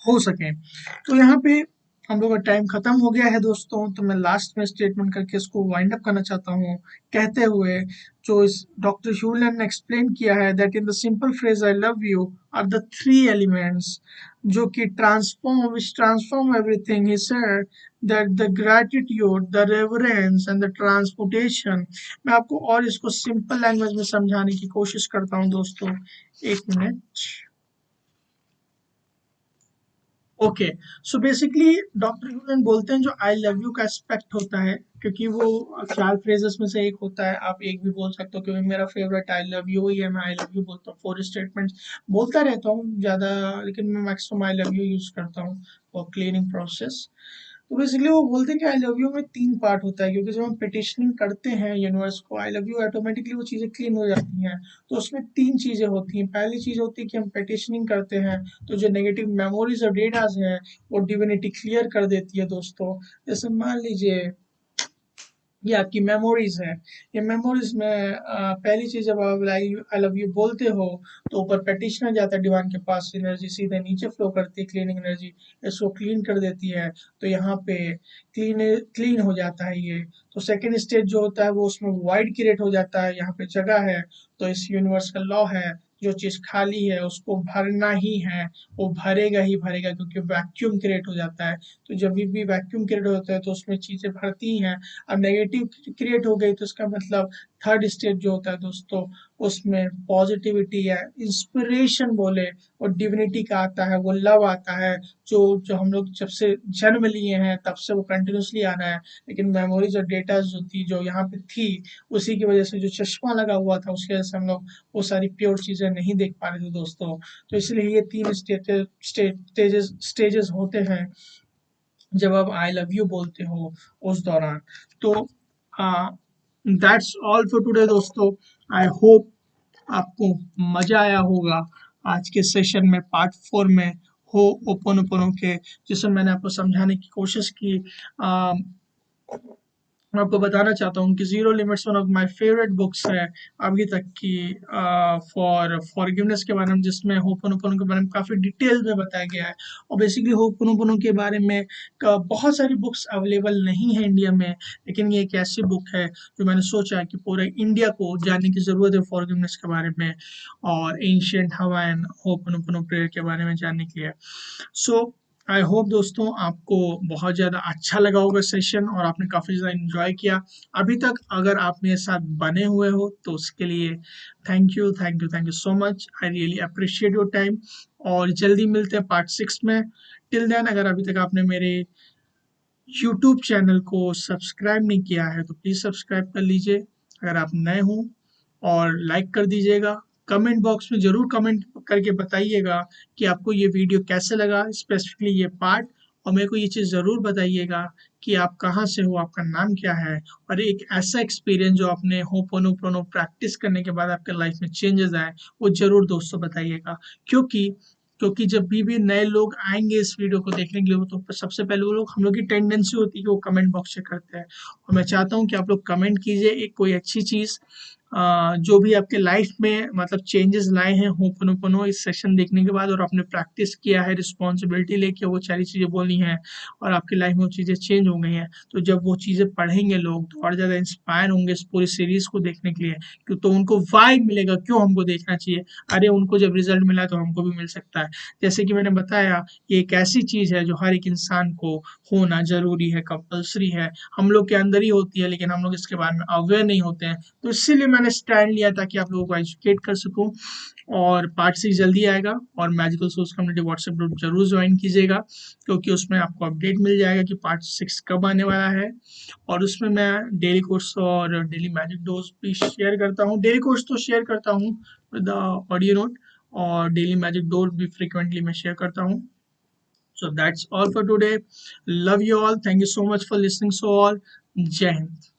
हो सके। तो यहाँ पे हम लोग का टाइम खत्म हो गया है दोस्तों, तो मैं लास्ट में स्टेटमेंट करके इसको वाइंड अप करना चाहता हूँ कहते हुए, जो इस डॉक्टर ह्यूलन ने एक्सप्लेन किया है that in the simple phrase I love you are the three elements जो कि transform everything. He said that the gratitude, the reverence and the transportation. मैं आपको और इसको सिंपल लैंग्वेज में समझाने की कोशिश करता हूँ दोस्तों, एक minute. Okay, so basically doctor Hew Len बोलते हैं जो आई लव यू का एस्पेक्ट होता है, क्योंकि वो 4 फ्रेजेस में से एक होता है। आप एक भी बोल सकते हो, क्योंकि मेरा फेवरेट आई लव यू ही है, मैं आई लव यू बोलता हूँ। 4 स्टेटमेंट्स बोलता रहता हूँ ज़्यादा, लेकिन मैं maximum I love you use करता हूँ फॉर क्लीनिंग प्रोसेस। तो बेसिकली वो बोलते हैं कि आई लव यू में 3 पार्ट होता है, क्योंकि जब हम पिटिशनिंग करते हैं यूनिवर्स को आई लव यू, ऑटोमेटिकली वो चीज़ें क्लीन हो जाती हैं। तो उसमें 3 चीज़ें होती हैं। पहली चीज़ होती है कि हम पिटिशनिंग करते हैं तो जो नेगेटिव मेमोरीज और डेटाज हैं वो डिविनिटी क्लियर कर देती है दोस्तों। जैसे मान लीजिए ये आपकी मेमोरीज है, ये मेमोरीज में पहली चीज जब आप आई लव यू बोलते हो तो ऊपर पेटिशनर जाता है डिवाइन के पास, एनर्जी सीधे नीचे फ्लो करती है, क्लीनिंग एनर्जी इसको क्लीन कर देती है। तो यहाँ पे क्लीन क्लीन हो जाता है ये। तो सेकंड स्टेज जो होता है वो उसमें वाइड क्रिएट हो जाता है, यहाँ पे जगह है। तो इस यूनिवर्स का लॉ है, जो चीज खाली है उसको भरना ही है, वो भरेगा ही भरेगा, क्योंकि वैक्यूम क्रिएट हो जाता है। तो जब भी वैक्यूम क्रिएट होता है तो उसमें चीजें भरती हैं। अब नेगेटिव क्रिएट हो गई तो इसका मतलब थर्ड स्टेज जो होता है दोस्तों उसमें पॉजिटिविटी है, इंस्पिरेशन बोले और डिविनिटी का आता है, वो लव आता है जो जो हम लोग जब से जन्म लिए हैं तब से वो कंटिन्यूसली आ रहा है। लेकिन मेमोरीज और डेटा जो थी जो यहाँ पे थी उसी की वजह से जो चश्मा लगा हुआ था उसकी वजह से हम लोग वो सारी प्योर चीजें नहीं देख पा रहे थे दोस्तों। तो इसलिए ये 3 स्टेजेस होते हैं जब आप आई लव यू बोलते हो उस दौरान। तो दैट्स ऑल फॉर टुडे दोस्तों। आई होप आपको मजा आया होगा आज के सेशन में, पार्ट 4 में हो ओपन ओपनों के, जिसमें मैंने आपको समझाने की कोशिश की। मैं आपको बताना चाहता हूँ कि zero limits one of my favourite books है अभी तक की फॉर फॉरगिवनेस के बारे में, जिसमें होपोनोपोनो के बारे में काफ़ी डिटेल में बताया गया है। और बेसिकली होपोनोपोनो के बारे में बहुत सारी बुक्स अवेलेबल नहीं है इंडिया में, लेकिन ये एक ऐसी बुक है जो मैंने सोचा कि पूरे इंडिया को जानने की ज़रूरत है फॉरगिवनेस के बारे में और एंशिएंट हवाईन होपोनोपोनो प्रेयर के बारे में जानने के लिए। सो आई होप दोस्तों आपको बहुत ज़्यादा अच्छा लगा होगा सेशन और आपने काफ़ी ज़्यादा इन्जॉय किया अभी तक। अगर आप मेरे साथ बने हुए हो तो उसके लिए thank you, thank you, thank you so much. I really appreciate your time और जल्दी मिलते हैं पार्ट 6 में। टिल देन, अगर अभी तक आपने मेरे यूट्यूब चैनल को सब्सक्राइब नहीं किया है तो प्लीज़ सब्सक्राइब कर लीजिए अगर आप नए हो, और लाइक कर दीजिएगा। कमेंट बॉक्स में ज़रूर कमेंट करके बताइएगा कि आपको ये वीडियो कैसे लगा, स्पेसिफिकली ये पार्ट। और मेरे को ये चीज़ ज़रूर बताइएगा कि आप कहाँ से हो, आपका नाम क्या है, और एक ऐसा एक्सपीरियंस जो आपने होपोनोपोनो प्रैक्टिस करने के बाद आपके लाइफ में चेंजेस आए, वो ज़रूर दोस्तों बताइएगा। क्योंकि क्योंकि जब भी नए लोग आएंगे इस वीडियो को देखने के लिए, वो तो सबसे पहले वो लोग, हम लोग की टेंडेंसी होती है कि वो कमेंट बॉक्स चेक करते हैं। और मैं चाहता हूँ कि आप लोग कमेंट कीजिए एक कोई अच्छी चीज़ जो भी आपके लाइफ में मतलब चेंजेस लाए हैं होपोनोपोनो इस सेशन देखने के बाद, और आपने प्रैक्टिस किया है, रिस्पॉन्सिबिलिटी लेके वो सारी चीज़ें बोलनी है और आपकी लाइफ में वो चीज़ें चेंज हो गई हैं। तो जब वो चीज़ें पढ़ेंगे लोग तो और ज़्यादा इंस्पायर होंगे इस पूरी सीरीज़ को देखने के लिए, क्यों तो उनको वाइब मिलेगा, क्यों हमको देखना चाहिए। अरे उनको जब रिजल्ट मिला तो हमको भी मिल सकता है। जैसे कि मैंने बताया, ये एक ऐसी चीज़ है जो हर एक इंसान को होना ज़रूरी है, कंपल्सरी है। हम लोग के अंदर ही होती है, लेकिन हम लोग इसके बारे में अवेयर नहीं होते हैं। तो इसीलिए मैंने स्टैंड लिया ताकि आप लोगों को एजुकेट कर सकूं। और पार्ट 6 जल्दी आएगा, और magical source community WhatsApp group जरूर ज्वाइन कीजिएगा, क्योंकि उसमें आपको अपडेट मिल जाएगा कि पार्ट 6 कब आने वाला है। और उसमें मैं डेली कोर्स और डेली मैजिक डोज भी शेयर करता हूँ। डेली कोर्स तो शेयर करता हूँ विद ऑडियो नोट, और डेली मैजिक डोज भी फ्रिक्वेंटली मैं शेयर करता हूँ। So that's all for today. Love you all. Thank you so much for listening. So all, Jai Hind.